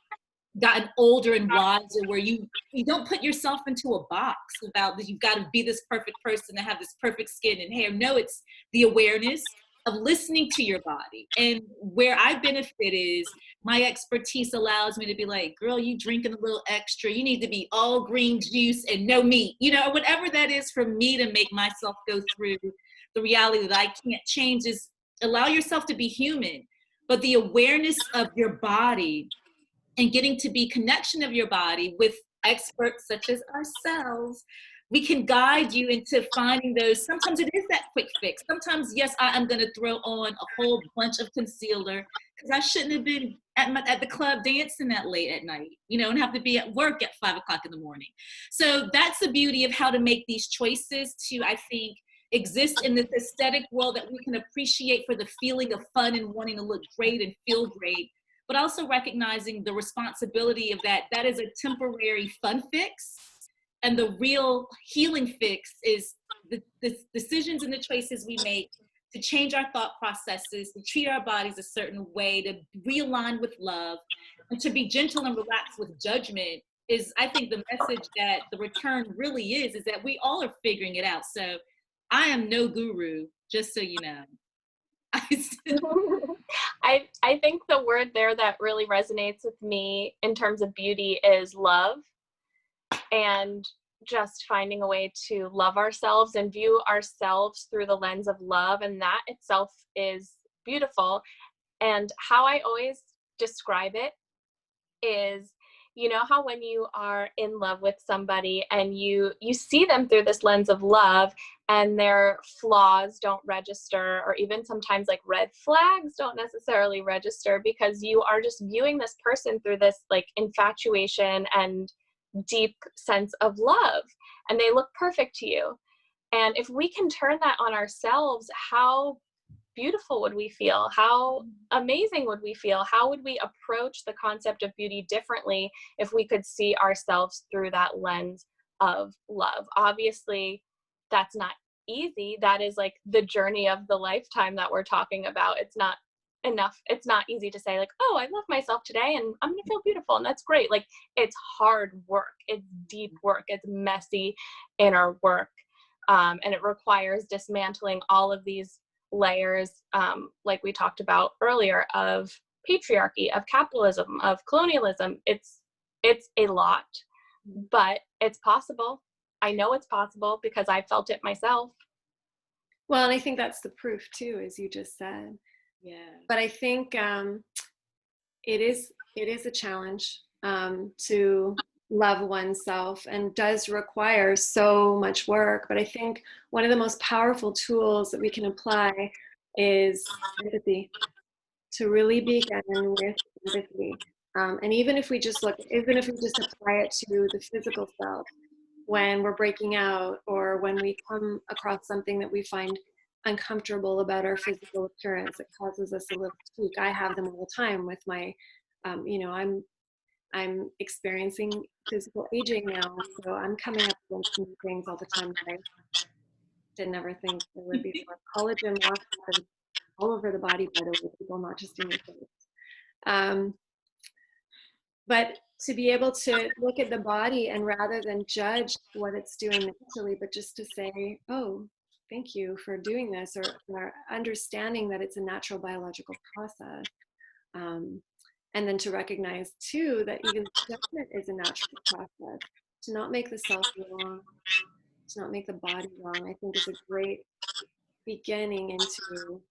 gotten older and wiser where you don't put yourself into a box about that you've got to be this perfect person to have this perfect skin and hair. No, it's the awareness of listening to your body. And where I benefit is my expertise allows me to be like, girl, you drinking a little extra. You need to be all green juice and no meat, whatever that is for me to make myself go through the reality that I can't change is allow yourself to be human. But the awareness of your body and getting to be connection of your body with experts such as ourselves, we can guide you into finding those. Sometimes it is that quick fix. Sometimes, yes, I am going to throw on a whole bunch of concealer because I shouldn't have been at the club dancing that late at night, and have to be at work at 5 o'clock in the morning. So that's the beauty of how to make these choices to, I think, exist in this aesthetic world that we can appreciate for the feeling of fun and wanting to look great and feel great, but also recognizing the responsibility of that is a temporary fun fix. And the real healing fix is the decisions and the choices we make to change our thought processes, to treat our bodies a certain way, to realign with love, and to be gentle and relaxed with judgment is, I think, the message that the return really is that we all are figuring it out. So I am no guru, just so you know. I think the word there that really resonates with me in terms of beauty is love, and just finding a way to love ourselves and view ourselves through the lens of love. And that itself is beautiful. And how I always describe it is, how when you are in love with somebody and you see them through this lens of love and their flaws don't register, or even sometimes like red flags don't necessarily register, because you are just viewing this person through this like infatuation and deep sense of love, and they look perfect to you. And if we can turn that on ourselves, how beautiful would we feel? How amazing would we feel? How would we approach the concept of beauty differently if we could see ourselves through that lens of love? Obviously, that's not easy. That is like the journey of the lifetime that we're talking about. It's not enough. It's not easy to say like, oh, I love myself today and I'm going to feel beautiful. And that's great. Like, it's hard work. It's deep work. It's messy inner work. And it requires dismantling all of these layers, like we talked about earlier, of patriarchy, of capitalism, of colonialism. It's a lot, but it's possible. I know it's possible because I felt it myself. Well, and I think that's the proof too, as you just said. Yeah. But I think it is a challenge to love oneself, and does require so much work. But I think one of the most powerful tools that we can apply is empathy, to really begin with empathy. And even if we just apply it to the physical self, when we're breaking out or when we come across something that we find uncomfortable about our physical appearance, it causes us a little tweak. I have them all the time with my, I'm experiencing physical aging now, so I'm coming up with some things all the time that I did never think there would be. Collagen loss happens all over the body, by the way, people, not just in your face. But to be able to look at the body and rather than judge what it's doing mentally, but just to say, oh, thank you for doing this, or understanding that it's a natural biological process. And then to recognize too that even judgment is a natural process. To not make the self wrong, to not make the body wrong, I think is a great beginning into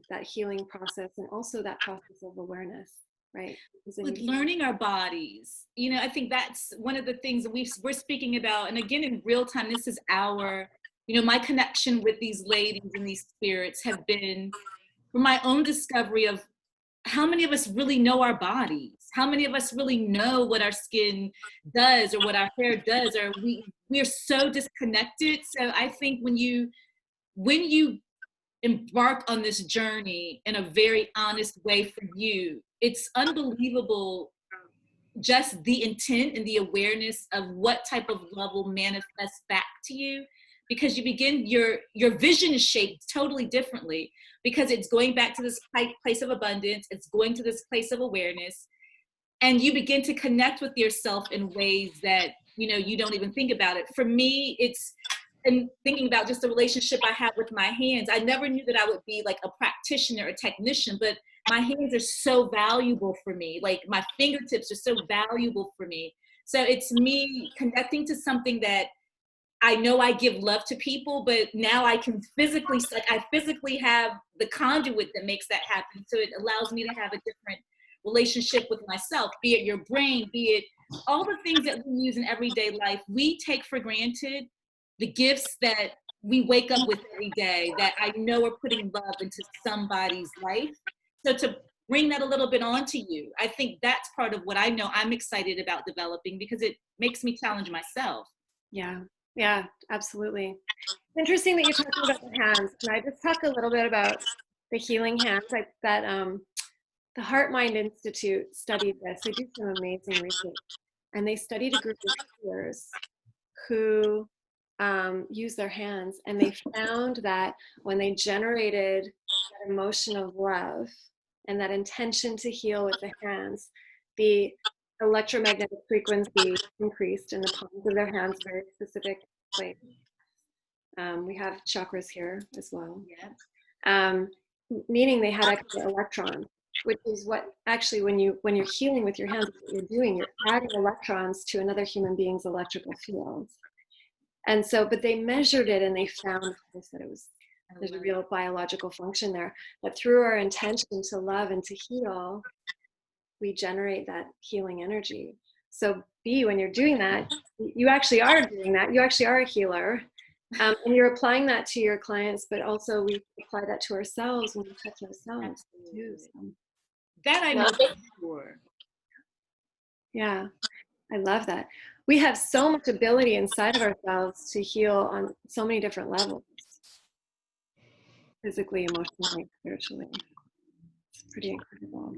that healing process, and also that process of awareness, right? With learning our bodies, I think that's one of the things that we're speaking about. And again, in real time, this is our, my connection with these ladies and these spirits have been for my own discovery of how many of us really know our bodies? How many of us really know what our skin does or what our hair does? Or we are so disconnected. So I think when you when you embark on this journey in a very honest way for you, it's unbelievable just the intent and the awareness of what type of love will manifest back to you, because you begin, your vision is shaped totally differently, because it's going back to this place of abundance, it's going to this place of awareness, and you begin to connect with yourself in ways that, you know, you don't even think about it. For me, it's, and thinking about just the relationship I have with my hands, I never knew that I would be like a practitioner, a technician, but my hands are so valuable for me. Like my fingertips are so valuable for me. So it's me connecting to something that I know I give love to people, but now I can physically, like I physically have the conduit that makes that happen. So it allows me to have a different relationship with myself, be it your brain, be it all the things that we use in everyday life. We take for granted the gifts that we wake up with every day that I know are putting love into somebody's life. So to bring that a little bit onto you, I think that's part of what I know I'm excited about developing, because it makes me challenge myself. Yeah, yeah, absolutely. It's interesting that you're talking about the hands. Can I just talk a little bit about the healing hands? Like that, the Heart Mind Institute studied this. They do some amazing research, and they studied a group of healers who use their hands, and they found that when they generated that emotion of love and that intention to heal with the hands, the electromagnetic frequency increased in the palms of their hands, very specific place. We have chakras here as well. Yeah. Meaning they had extra electrons, which is what actually when you're healing with your hands, what you're doing, you're adding electrons to another human being's electrical field. And so, but they measured it and they found, of course, that there's a real biological function there. But through our intention to love and to heal, we generate that healing energy. So B, when you're doing that, you actually are doing that. You actually are a healer. And you're applying that to your clients, but also we apply that to ourselves when we touch ourselves too. So. That I know for sure. Yeah, I love that. We have so much ability inside of ourselves to heal on so many different levels. Physically, emotionally, spiritually. It's pretty incredible.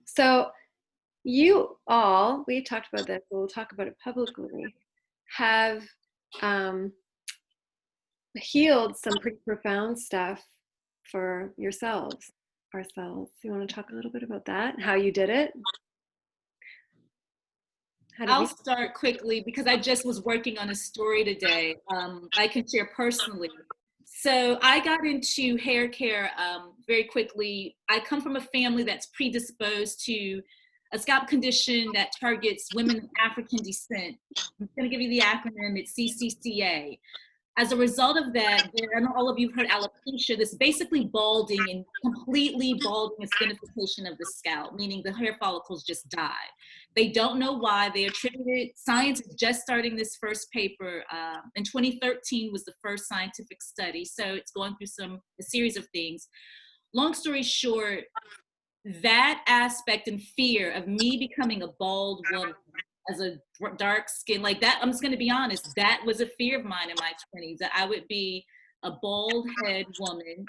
So you all, we talked about this, but we'll talk about it publicly, have healed some pretty profound stuff for yourselves, ourselves. You want to talk a little bit about that? How you did it? I'll start quickly because I just was working on a story today. I can share personally. So I got into hair care very quickly. I come from a family that's predisposed to a scalp condition that targets women of African descent. I'm going to give you the acronym. It's CCCA. As a result of that, I know all of you have heard alopecia, this basically balding and completely balding and skinification of the scalp, meaning the hair follicles just die. They don't know why. They attribute it, science is just starting this first paper. In 2013 was the first scientific study, so it's going through a series of things. Long story short, that aspect and fear of me becoming a bald woman as a dark skin, like that, I'm just going to be honest, that was a fear of mine in my 20s, that I would be a bald head woman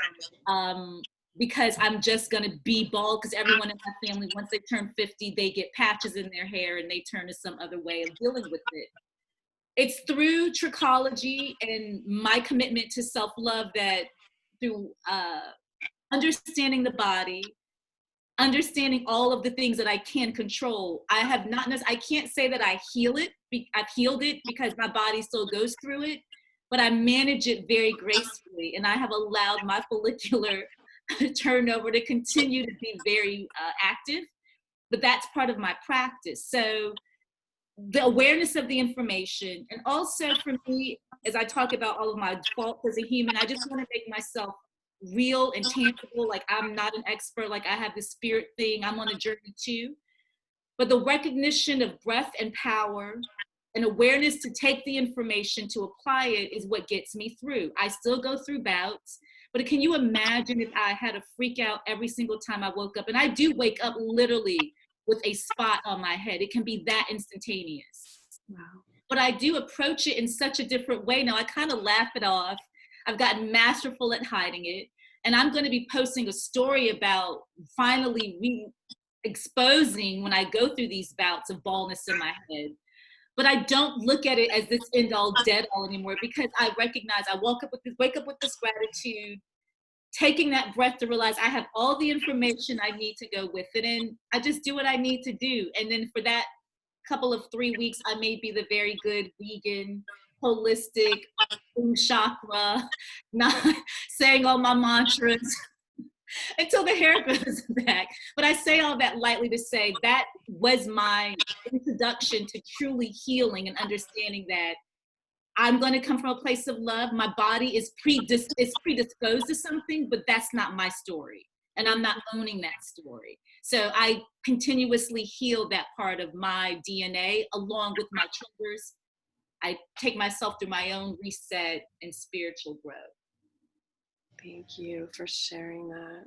because I'm just going to be bald, because everyone in my family, once they turn 50, they get patches in their hair and they turn to some other way of dealing with it. It's through trichology and my commitment to self-love that through understanding the body, understanding all of the things that I can control. I can't say that I heal it. I've healed it because my body still goes through it, but I manage it very gracefully. And I have allowed my follicular turnover to continue to be very active, but that's part of my practice. So the awareness of the information, and also for me, as I talk about all of my faults as a human, I just want to make myself real and tangible. Like I'm not an expert, like I have this spirit thing, I'm on a journey too. But the recognition of breath and power and awareness to take the information to apply it is what gets me through. I still go through bouts, but can you imagine if I had a freak out every single time I woke up? And I do wake up literally with a spot on my head. It can be that instantaneous. Wow. But I do approach it in such a different way now. I kind of laugh it off. I've gotten masterful at hiding it. And I'm going to be posting a story about finally exposing when I go through these bouts of baldness in my head. But I don't look at it as this end all dead all anymore, because I recognize I wake up with this gratitude, taking that breath to realize I have all the information I need to go with it. And I just do what I need to do. And then for that couple of 3 weeks, I may be the very good vegan, holistic, chakra, not saying all my mantras until the hair grows back. But I say all that lightly to say that was my introduction to truly healing and understanding that I'm going to come from a place of love. My body is predisposed to something, but that's not my story. And I'm not owning that story. So I continuously heal that part of my DNA along with my triggers. I take myself through my own reset and spiritual growth. Thank you for sharing that.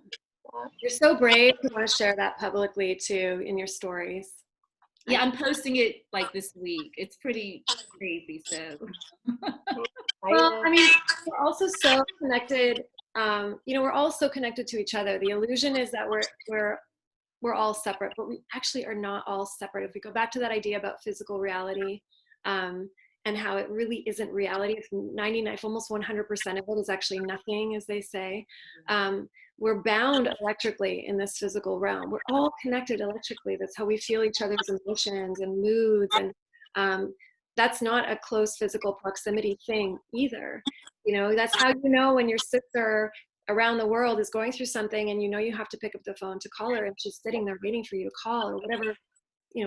You're so brave to want to share that publicly too in your stories. Yeah, I'm posting it like this week. It's pretty crazy, so. Well, I mean, we're also so connected. We're all so connected to each other. The illusion is that we're all separate, but we actually are not all separate. If we go back to that idea about physical reality, and how it really isn't reality, it's 99, almost 100% of it is actually nothing, as they say. We're bound electrically in this physical realm. We're all connected electrically. That's how we feel each other's emotions and moods. And that's not a close physical proximity thing either. That's how you know when your sister around the world is going through something and you have to pick up the phone to call her and she's sitting there waiting for you to call or whatever.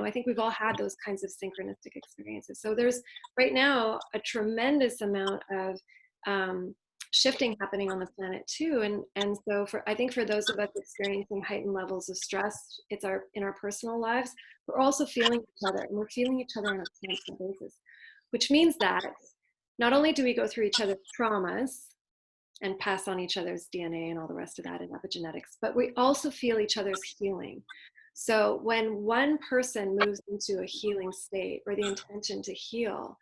I think we've all had those kinds of synchronistic experiences. So there's right now a tremendous amount of shifting happening on the planet too. And so I think for those of us experiencing heightened levels of stress, it's in our personal lives, we're also feeling each other, and we're feeling each other on a constant basis, which means that not only do we go through each other's traumas and pass on each other's DNA and all the rest of that in epigenetics, but we also feel each other's healing. So when one person moves into a healing state or the intention to heal,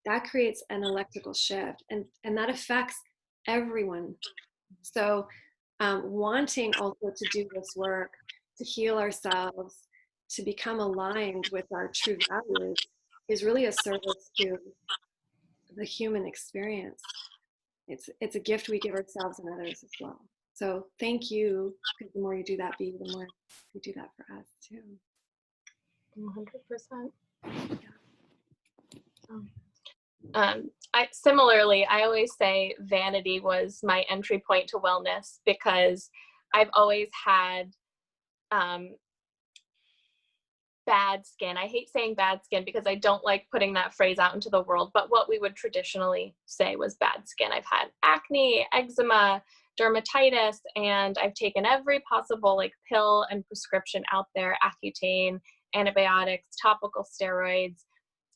that creates an electrical shift, and that affects everyone. So wanting also to do this work, to heal ourselves, to become aligned with our true values is really a service to the human experience. It's a gift we give ourselves and others as well. So thank you, because the more you do that, the more you do that for us too. 100%. I always say vanity was my entry point to wellness, because I've always had bad skin. I hate saying bad skin because I don't like putting that phrase out into the world, but what we would traditionally say was bad skin. I've had acne, eczema, dermatitis, and I've taken every possible pill and prescription out there, Accutane, antibiotics, topical steroids.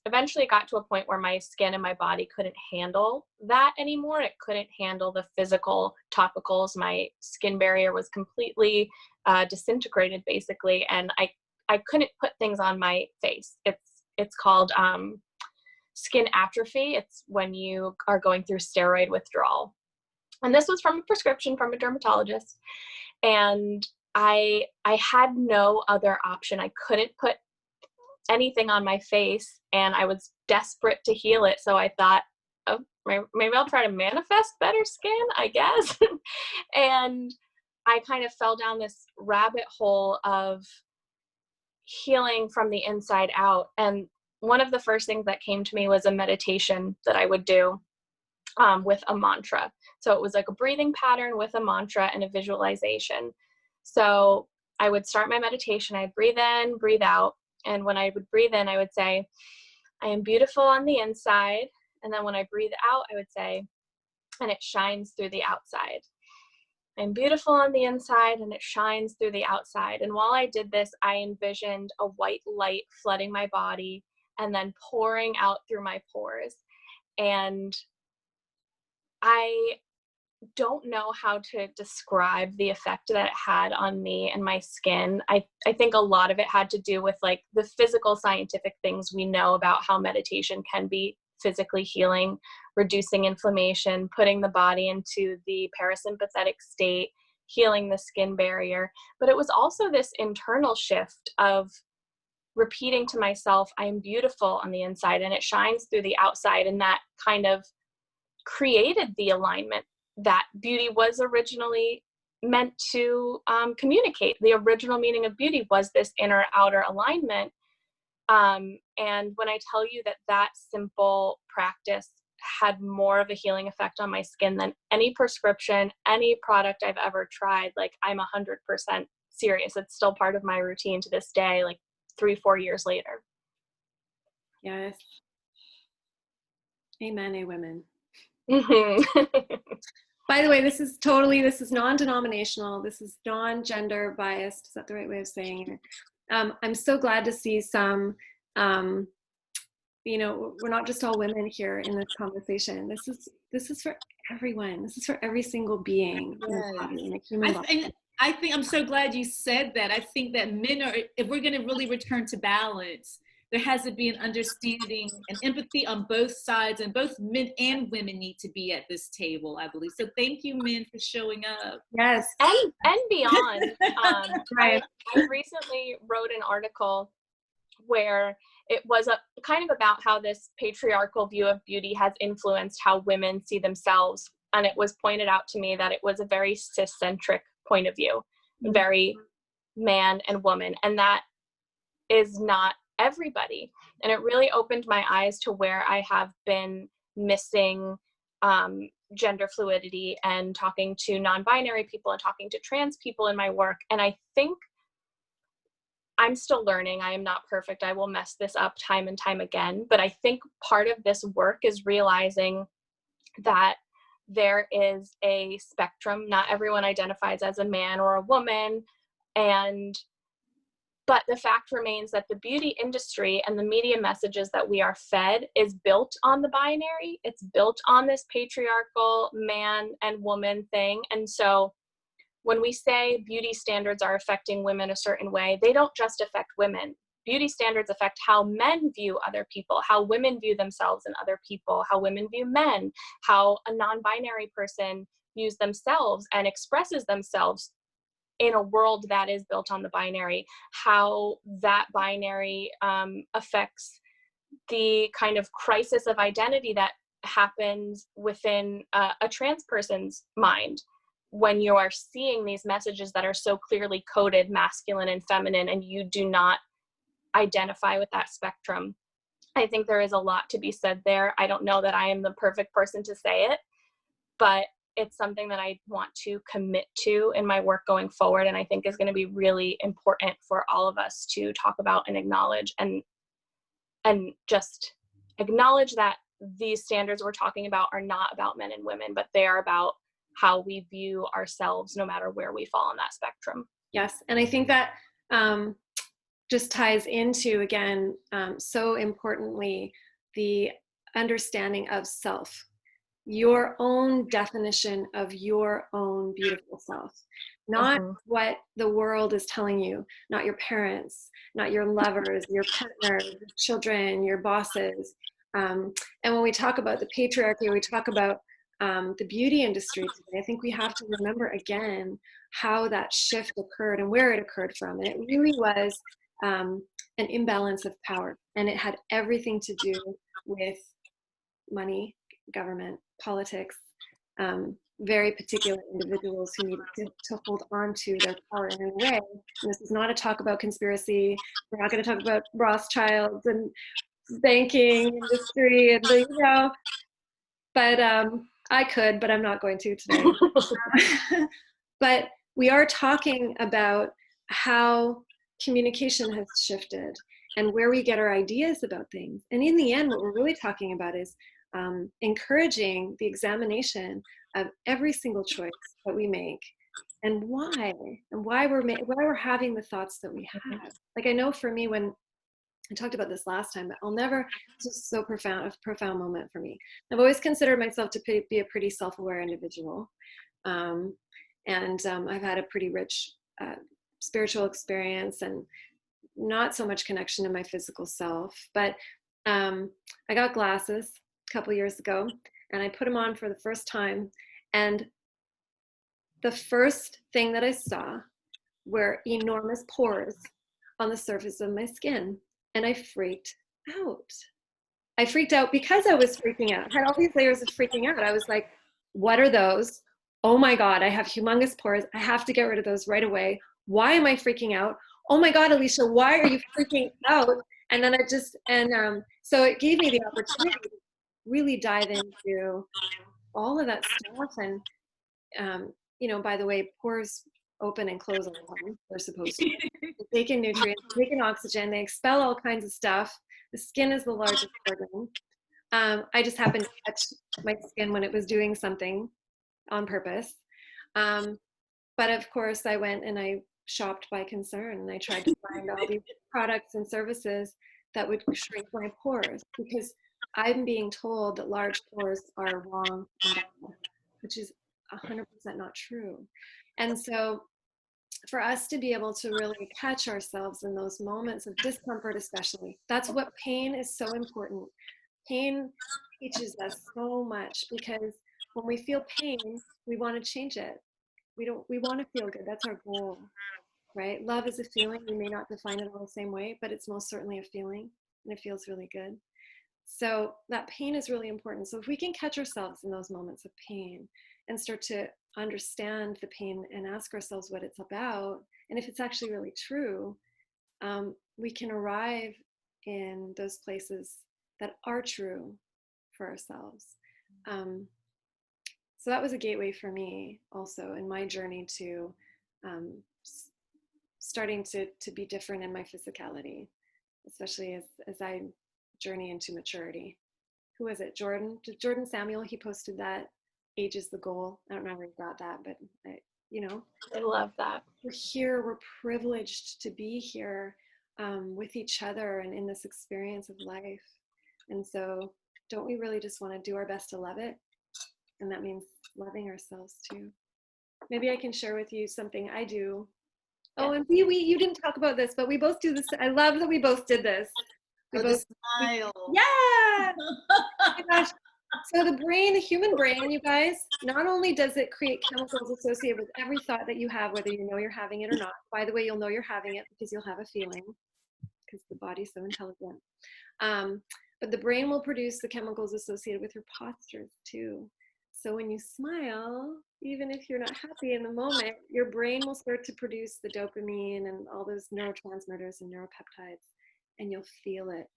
Eventually it got to a point where my skin and my body couldn't handle that anymore. It couldn't handle the physical topicals. My skin barrier was completely disintegrated basically, and I couldn't put things on my face. It's called skin atrophy. It's when you are going through steroid withdrawal. And this was from a prescription from a dermatologist. And I had no other option. I couldn't put anything on my face, and I was desperate to heal it. So I thought, oh, maybe I'll try to manifest better skin, I guess. And I kind of fell down this rabbit hole of healing from the inside out. And one of the first things that came to me was a meditation that I would do with a mantra. So it was like a breathing pattern with a mantra and a visualization. So I would start my meditation. I'd breathe in, breathe out. And when I would breathe in, I would say, I am beautiful on the inside. And then when I breathe out, I would say, and it shines through the outside. I'm beautiful on the inside and it shines through the outside. And while I did this, I envisioned a white light flooding my body and then pouring out through my pores. And I don't know how to describe the effect that it had on me and my skin. I think a lot of it had to do with the physical scientific things we know about how meditation can be physically healing, reducing inflammation, putting the body into the parasympathetic state, healing the skin barrier. But it was also this internal shift of repeating to myself, I am beautiful on the inside and it shines through the outside. And that kind of created the alignment that beauty was originally meant to communicate. The original meaning of beauty was this inner outer alignment. And when I tell you that that simple practice had more of a healing effect on my skin than any prescription, any product I've ever tried, like I'm 100% serious. It's still part of my routine to this day, like 3-4 years later. Yes. Amen, a women. Mm-hmm. By the way, this is non-denominational. This is non-gender biased. Is that the right way of saying it? I'm so glad to see some, we're not just all women here in this conversation. This is for everyone. This is for every single being in the body, in a human body. I think I'm so glad you said that. I think that men are, if we're going to really return to balance, there has to be an understanding and empathy on both sides, and both men and women need to be at this table, I believe. So thank you, men, for showing up. Yes. And beyond. Right. I recently wrote an article where it was kind of about how this patriarchal view of beauty has influenced how women see themselves. And it was pointed out to me that it was a very cis-centric point of view, very man and woman. And that is not everybody. And it really opened my eyes to where I have been missing gender fluidity and talking to non-binary people and talking to trans people in my work. And I think I'm still learning. I am not perfect. I will mess this up time and time again. But I think part of this work is realizing that there is a spectrum. Not everyone identifies as a man or a woman. But the fact remains that the beauty industry and the media messages that we are fed is built on the binary. It's built on this patriarchal man and woman thing. And so when we say beauty standards are affecting women a certain way, they don't just affect women. Beauty standards affect how men view other people, how women view themselves and other people, how women view men, how a non-binary person views themselves and expresses themselves in a world that is built on the binary, how that binary affects the kind of crisis of identity that happens within a trans person's mind when you are seeing these messages that are so clearly coded masculine and feminine and you do not identify with that spectrum. I think there is a lot to be said there. I don't know that I am the perfect person to say it, but it's something that I want to commit to in my work going forward. And I think is going to be really important for all of us to talk about and acknowledge and just acknowledge that these standards we're talking about are not about men and women, but they are about how we view ourselves no matter where we fall on that spectrum. Yes. And I think that just ties into, again, so importantly, the understanding of self. Your own definition of your own beautiful self, not what the world is telling you, not your parents, not your lovers, your partners, your children, your bosses. And when we talk about the patriarchy, we talk about the beauty industry today, I think we have to remember again how that shift occurred and where it occurred from. And it really was an imbalance of power, and it had everything to do with money, government, politics, very particular individuals who needed to hold on to their power in a way. And this is not a talk about conspiracy. We're not going to talk about Rothschilds and banking industry and but I could, but I'm not going to today. But we are talking about how communication has shifted and where we get our ideas about things. And in the end, what we're really talking about is encouraging the examination of every single choice that we make and why we're having the thoughts that we have. Like, I know for me, when I talked about this last time, but it's just so profound, a profound moment for me. I've always considered myself to be a pretty self-aware individual. And I've had a pretty rich spiritual experience and not so much connection to my physical self, but I got glasses couple years ago, and I put them on for the first time. And the first thing that I saw were enormous pores on the surface of my skin. And I freaked out. I freaked out because I was freaking out. I had all these layers of freaking out. I was like, what are those? Oh my God, I have humongous pores. I have to get rid of those right away. Why am I freaking out? Oh my God, Alicia, why are you freaking out? And then so it gave me the opportunity to really dive into all of that stuff. And, by the way, pores open and close all the time. They're supposed to. They take in nutrients, take in oxygen, they expel all kinds of stuff. The skin is the largest organ. I just happened to touch my skin when it was doing something on purpose. But of course, I went and I shopped by concern, and I tried to find all these products and services that would shrink my pores, because I'm being told that large pores are wrong and bad, which is 100% not true. And so for us to be able to really catch ourselves in those moments of discomfort, especially, that's what pain is so important. Pain teaches us so much, because when we feel pain, we want to change it. We want to feel good. That's our goal, right? Love is a feeling. We may not define it all the same way, but it's most certainly a feeling, and it feels really good. So that pain is really important. So if we can catch ourselves in those moments of pain and start to understand the pain and ask ourselves what it's about, and if it's actually really true, we can arrive in those places that are true for ourselves. So that was a gateway for me also in my journey to starting to be different in my physicality, especially as I journey into maturity. Who was it? Jordan Samuel, he posted that age is the goal. I don't know where he got that, but I love that. We're here, we're privileged to be here with each other and in this experience of life. And so don't we really just want to do our best to love it? And that means loving ourselves too. Maybe I can share with you something I do. Yeah. Oh, and you didn't talk about this, but we both do this. I love that we both did this. Smile. Yeah. Oh my gosh. So the human brain, you guys, not only does it create chemicals associated with every thought that you have, whether you know you're having it or not. By the way, you'll know you're having it because you'll have a feeling, because the body's so intelligent. But the brain will produce the chemicals associated with your postures too. So when you smile, even if you're not happy in the moment, your brain will start to produce the dopamine and all those neurotransmitters and neuropeptides, and you'll feel it.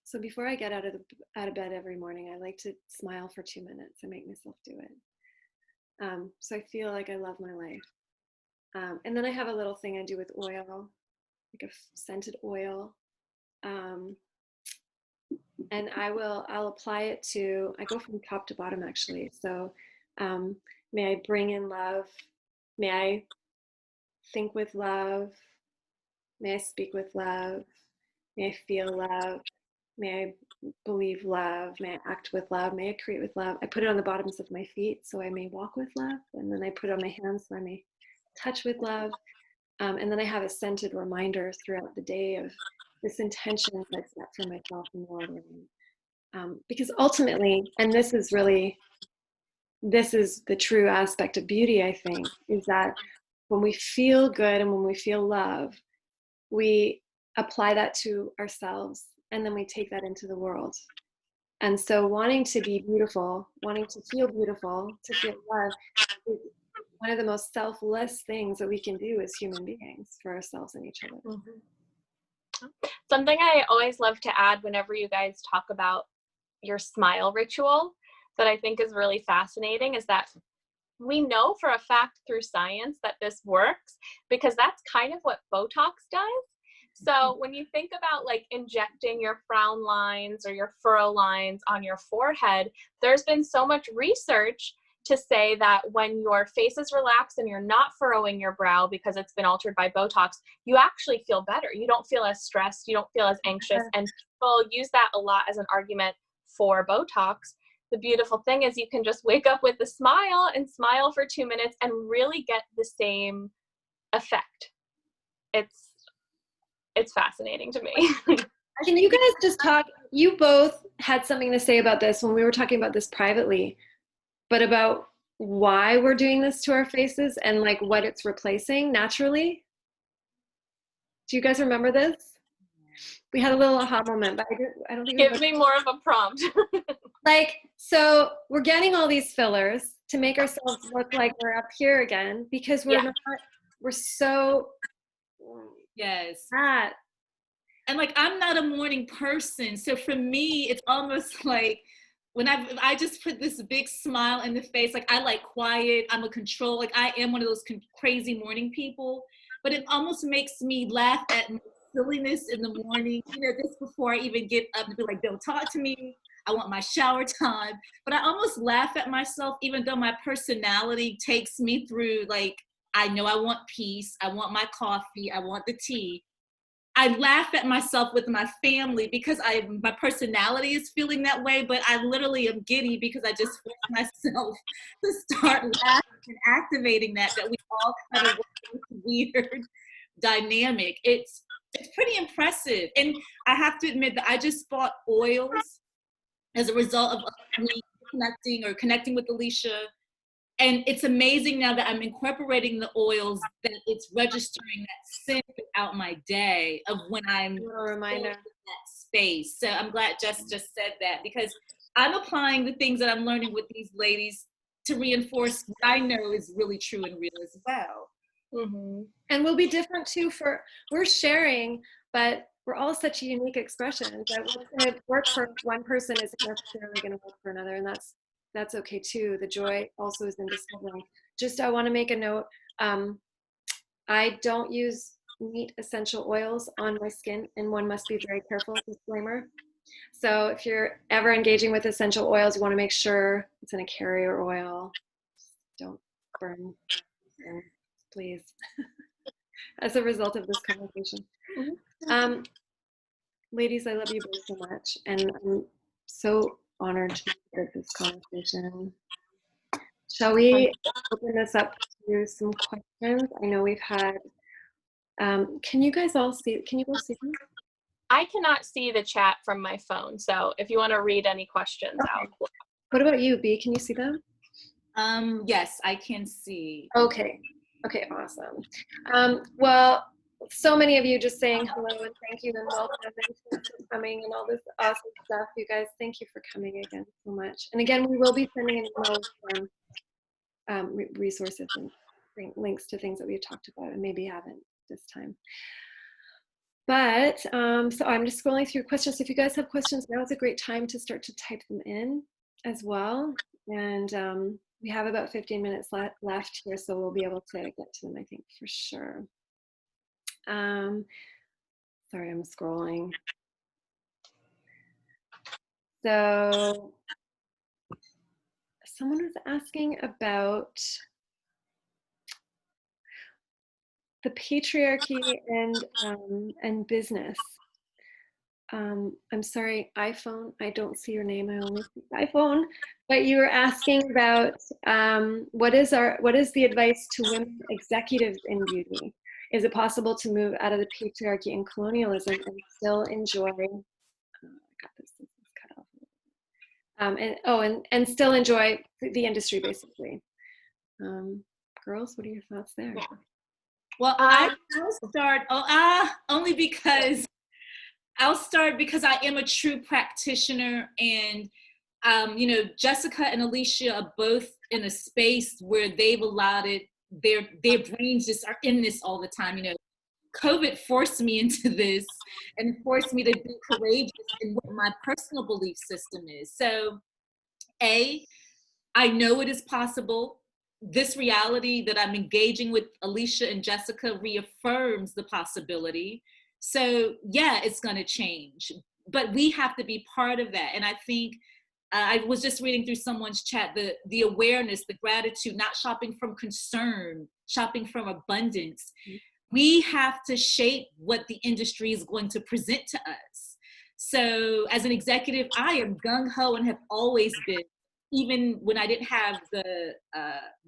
So before I get out of bed every morning, I like to smile for 2 minutes and make myself do it. So I feel like I love my life. And then I have a little thing I do with oil, like a scented oil. And I'll apply it to, I go from top to bottom actually. So may I bring in love, may I think with love, may I speak with love, may I feel love, may I believe love, may I act with love, may I create with love. I put it on the bottoms of my feet so I may walk with love, and then I put it on my hands so I may touch with love. And then I have a scented reminder throughout the day of this intention that I set for myself in the world. Because ultimately, and this is the true aspect of beauty, I think, is that when we feel good and when we feel love, we apply that to ourselves, and then we take that into the world. And so wanting to be beautiful, wanting to feel beautiful, to feel love, is one of the most selfless things that we can do as human beings for ourselves and each other. Mm-hmm. Something I always love to add whenever you guys talk about your smile ritual that I think is really fascinating is that we know for a fact through science that this works, because that's kind of what Botox does. So when you think about like injecting your frown lines or your furrow lines on your forehead, there's been so much research to say that when your face is relaxed and you're not furrowing your brow because it's been altered by Botox, you actually feel better. You don't feel as stressed, you don't feel as anxious, and people use that a lot as an argument for Botox. The beautiful thing is you can just wake up with a smile and smile for 2 minutes and really get the same effect. It's fascinating to me. Can you guys just talk? You both had something to say about this when we were talking about this privately, but about why we're doing this to our faces and like what it's replacing naturally. Do you guys remember this? We had a little aha moment, but I don't think Give me more of a prompt. like, so we're getting all these fillers to make ourselves look like we're up here again because we're not, we're so fat. And like, I'm not a morning person. So for me, it's almost like when I just put this big smile in the face, like I like quiet, I'm a control, like I am one of those crazy morning people, but it almost makes me laugh at my silliness in the morning, you know, just before I even get up and be like, don't talk to me. I want my shower time. But I almost laugh at myself, even though my personality takes me through, like, I know I want peace. I want my coffee. I want the tea. I laugh at myself with my family because my personality is feeling that way, but I literally am giddy because I just force myself to start laughing and activating that we all kind of work this weird dynamic. It's pretty impressive. And I have to admit that I just bought oils as a result of me connecting with Alicia. And it's amazing now that I'm incorporating the oils that it's registering that scent throughout my day of when I'm in that space. So I'm glad Jess just said that because I'm applying the things that I'm learning with these ladies to reinforce what I know is really true and real as well. Mm-hmm. And we'll be different too we're sharing, but we're all such unique expressions that what's going to work for one person isn't necessarily going to work for another. And that's okay too. The joy also is in discovering. Just, I want to make a note. I don't use neat essential oils on my skin, and one must be very careful, disclaimer. So if you're ever engaging with essential oils, you want to make sure it's in a carrier oil. Don't burn, please, as a result of this conversation. Mm-hmm. Ladies, I love you both so much, and I'm so honored to be at this conversation. Shall we open this up to some questions? I know we've had, can you guys all see, can you both see them? I cannot see the chat from my phone, so if you want to read any questions out. What about you, B? Can you see them? Yes, I can see. Okay, awesome. Well, so many of you just saying hello and thank you and welcome and thanks for coming and all this awesome stuff. You guys, thank you for coming again so much. And again, we will be sending an email resources and links to things that we've talked about and maybe haven't this time. But so I'm just scrolling through questions. So if you guys have questions, now is a great time to start to type them in as well. And we have about 15 minutes left here, so we'll be able to get to them, I think, for sure. Sorry, I'm scrolling. So someone was asking about the patriarchy and business. I'm sorry, iPhone, I don't see your name, I only see iPhone, but you were asking about what is the advice to women executives in beauty? Is it possible to move out of the patriarchy and colonialism and still enjoy, and still enjoy the industry, basically? Girls, what are your thoughts there? Well, I'll start, only because I'll start because I am a true practitioner, and you know, Jessica and Alicia are both in a space where they've allowed it, their brains just are in this all the time. You know, COVID forced me into this and forced me to be courageous in what my personal belief system is. So, I know it is possible. This reality that I'm engaging with Alicia and Jessica reaffirms the possibility. So yeah, it's going to change, but we have to be part of that. And I think I was just reading through someone's chat, the awareness, the gratitude, not shopping from concern, shopping from abundance. Mm-hmm. We have to shape what the industry is going to present to us. So as an executive, I am gung-ho and have always been, even when I didn't have the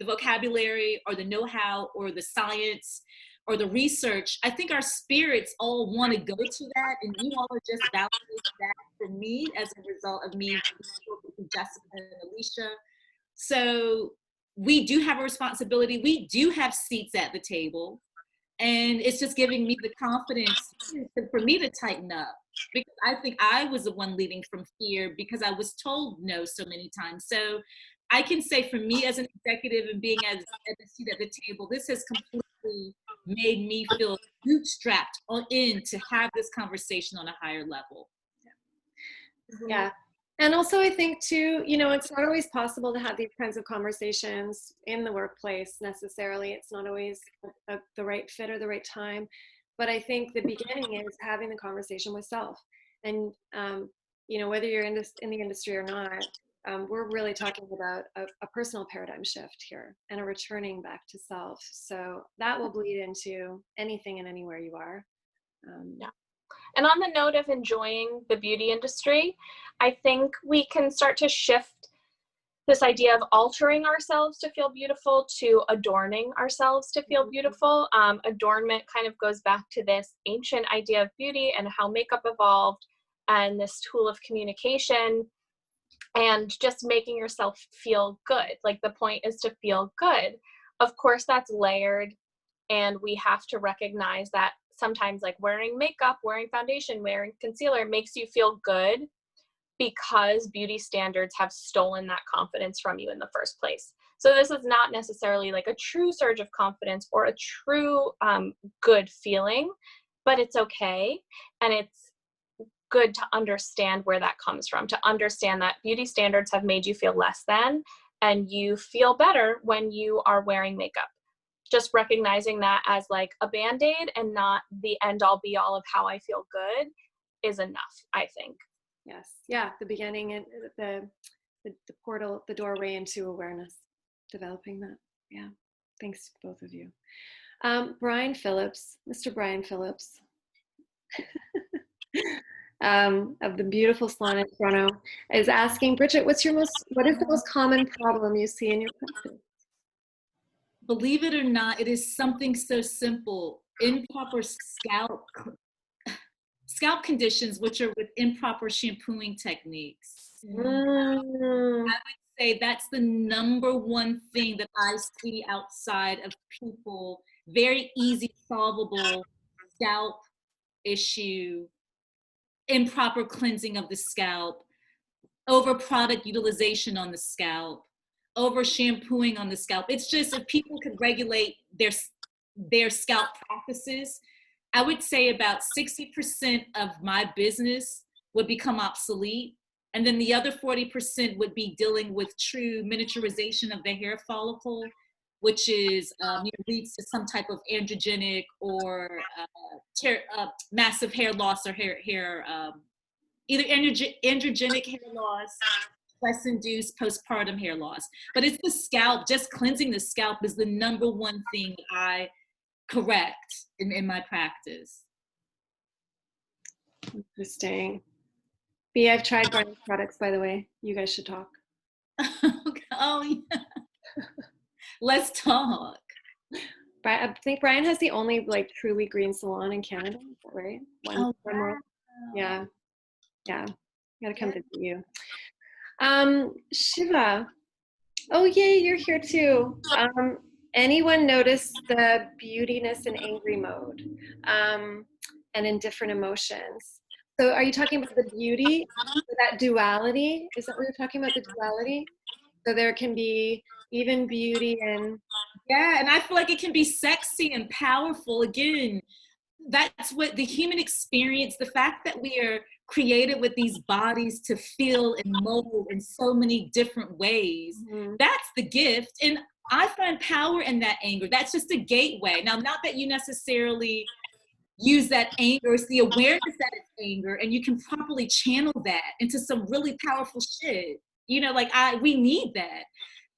vocabulary or the know-how or the science. or the research, I think our spirits all want to go to that, and you all are just validating that for me as a result of me working with Jessica and Alicia. So we do have a responsibility. We do have seats at the table, and it's just giving me the confidence for me to tighten up, because I think I was the one leading from fear because I was told no so many times. So I can say for me as an executive and being at the seat at the table, this has completely made me feel bootstrapped in to have this conversation on a higher level. Yeah. And also I think too, you know, it's not always possible to have these kinds of conversations in the workplace necessarily. It's not always the right fit or the right time. But I think the beginning is having the conversation with self. And, you know, whether you're in the industry or not, we're really talking about a personal paradigm shift here and a returning back to self. So that will bleed into anything and anywhere you are. Yeah. And on the note of enjoying the beauty industry, I think we can start to shift this idea of altering ourselves to feel beautiful to adorning ourselves to feel beautiful. Adornment kind of goes back to this ancient idea of beauty and how makeup evolved, and this tool of communication, and just making yourself feel good. Like, the point is to feel good. Of course, that's layered, and we have to recognize that sometimes, like, wearing makeup, wearing foundation, wearing concealer makes you feel good because beauty standards have stolen that confidence from you in the first place. So this is not necessarily like a true surge of confidence or a true good feeling, but it's okay. And it's good to understand where that comes from, to understand that beauty standards have made you feel less than, and you feel better when you are wearing makeup. Just recognizing that as like a Band-Aid and not the end all be all of how I feel good is enough, I think. Yes. Yeah. The beginning and the portal, the doorway into awareness, developing that. Yeah. Thanks, both of you. Brian Phillips, Mr. Brian Phillips, of the beautiful salon in Toronto, is asking, Bridget, what is the most common problem you see in your practice? Believe it or not, it is something so simple. Improper scalp conditions, which are with improper shampooing techniques. I would say that's the number one thing that I see outside of people. Very easy solvable scalp issue, improper cleansing of the scalp, over product utilization on the scalp, over shampooing on the scalp. It's just, if people could regulate their scalp practices, I would say about 60% of my business would become obsolete. And then the other 40% would be dealing with true miniaturization of the hair follicle, which is leads to some type of androgenic or massive hair loss, or either androgenic hair loss, stress-induced postpartum hair loss. But it's the scalp. Just cleansing the scalp is the number one thing I correct in my practice. Interesting. B, I've tried Brian's products, by the way. You guys should talk. Oh, yeah. Let's talk. I think Brian has the only like truly green salon in Canada. Is that right? Wow. Yeah. Gotta come visit you. Shiva. Oh yay, you're here too. Anyone notice the beautiness in angry mode, and in different emotions? So are you talking about the beauty, that duality? Is that what you're talking about, the duality? So there can be even beauty in... Yeah, and I feel like it can be sexy and powerful. Again, that's what the human experience, the fact that we are created with these bodies to feel and mold in so many different ways, that's the gift. And I find power in that anger. That's just a gateway. Now, not that you necessarily use that anger, it's the awareness that it's anger, and you can properly channel that into some really powerful shit. You know, like we need that.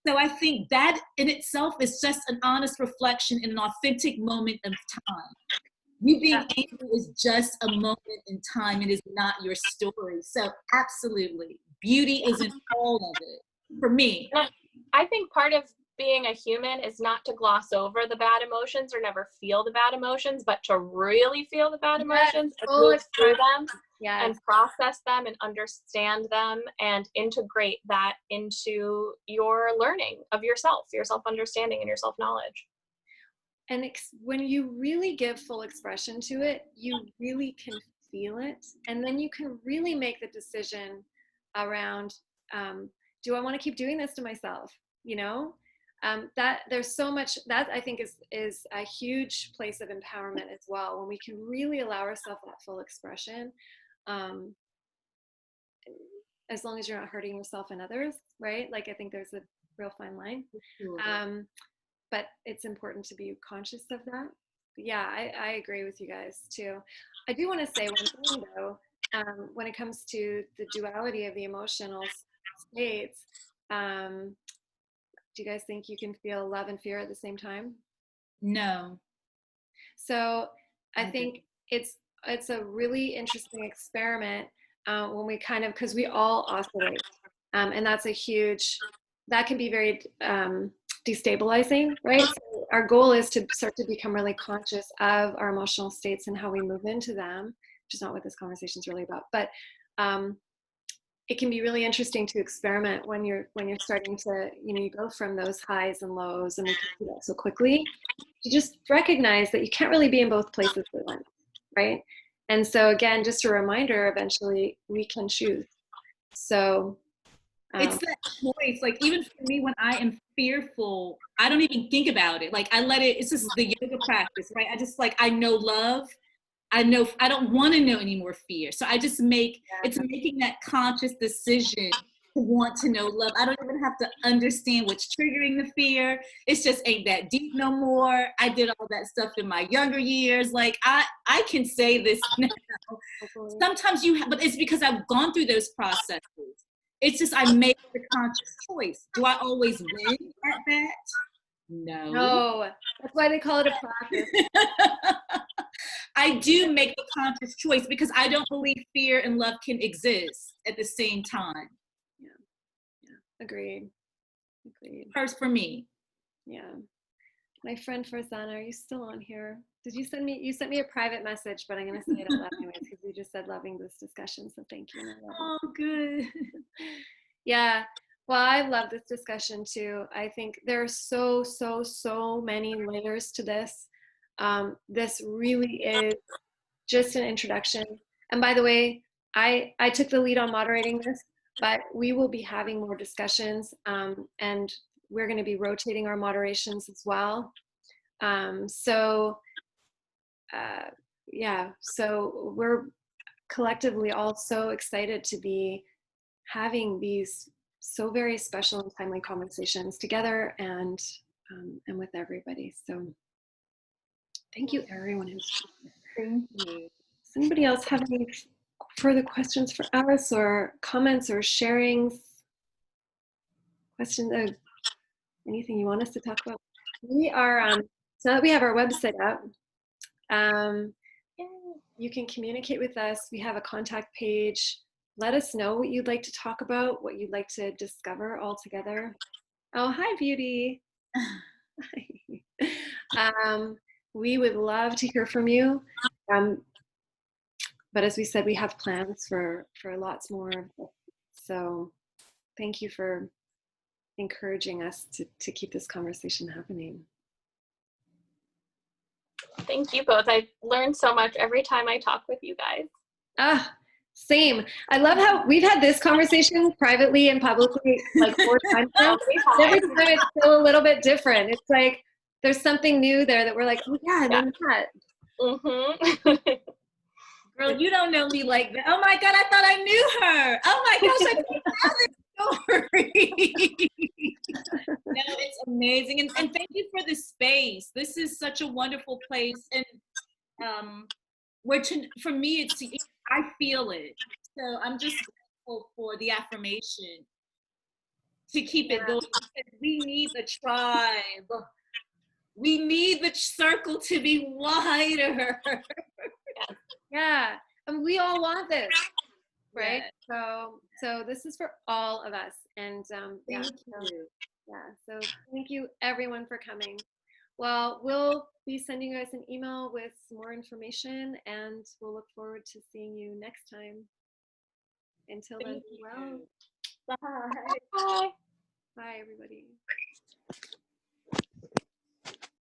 So I think that in itself is just an honest reflection in an authentic moment of time. You being angry is just a moment in time. It is not your story. So absolutely, beauty is in all of it for me. I think part of being a human is not to gloss over the bad emotions or never feel the bad emotions, but to really feel the bad emotions and move through them and process them and understand them and integrate that into your learning of yourself, your self-understanding and your self-knowledge. And when you really give full expression to it, you really can feel it. And then you can really make the decision around, do I want to keep doing this to myself? You know, that there's so much that I think is a huge place of empowerment as well, when we can really allow ourselves that full expression, as long as you're not hurting yourself and others, right? Like, I think there's a real fine line. But it's important to be conscious of that. But yeah, I agree with you guys too. I do want to say one thing though, when it comes to the duality of the emotional states, do you guys think you can feel love and fear at the same time? No. So I think it's a really interesting experiment, when we kind of, because we all oscillate, and that's that can be very destabilizing, right? So our goal is to start to become really conscious of our emotional states and how we move into them, which is not what this conversation is really about. But it can be really interesting to experiment when you're starting to, you go from those highs and lows, and we can do that so quickly. You just recognize that you can't really be in both places at once, right? And so again, just a reminder, eventually we can choose. So it's that choice. Like, even for me, when I am fearful, I don't even think about it. Like, I let it, it's just the yoga practice, right? I just, like, I know love. I know I don't want to know any more fear. So I just it's making that conscious decision to want to know love. I don't even have to understand what's triggering the fear. It's just ain't that deep no more. I did all that stuff in my younger years. Like, I can say this now. Sometimes but it's because I've gone through those processes. It's just I make the conscious choice. Do I always win at that? No. That's why they call it a practice. I do make the conscious choice because I don't believe fear and love can exist at the same time. Yeah. Agreed. First for me. Yeah. My friend Farzana, are you still on here? You sent me a private message, but I'm going to say it out loud anyways, because you just said loving this discussion, so thank you. Oh, good. Yeah. Well, I love this discussion too. I think there are so many layers to this. This really is just an introduction. And by the way, I took the lead on moderating this, but we will be having more discussions, and we're going to be rotating our moderations as well. So we're collectively all so excited to be having these so very special and timely conversations together and with everybody. So thank you, everyone who's here. Thank you. Does anybody else have any further questions for us, or comments or sharings? Questions, anything you want us to talk about? We are, so now that we have our website up, you can communicate with us. We have a contact page. Let us know what you'd like to talk about, what you'd like to discover all together. Oh, hi, Beauty. We would love to hear from you. But as we said, we have plans for lots more. So thank you for encouraging us to keep this conversation happening. Thank you both. I learned so much every time I talk with you guys. Same. I love how we've had this conversation privately and publicly like 4 times now. Every time it's still a little bit different. It's like there's something new there that we're like, oh yeah, I love that. Mm-hmm. Girl, you don't know me like that. Oh my God, I thought I knew her. Oh my gosh, I didn't know this story. No, it's amazing. And thank you for the space. This is such a wonderful place. And for me, I feel it. So I'm just grateful for the affirmation to keep it going. We need the tribe. We need the circle to be wider. Yeah, and we all want this, right? Yeah. So this is for all of us. And Thank you. Yeah, so thank you everyone for coming. Well, we'll be sending you guys an email with more information, and we'll look forward to seeing you next time. Until then, well, Bye. Bye. bye everybody.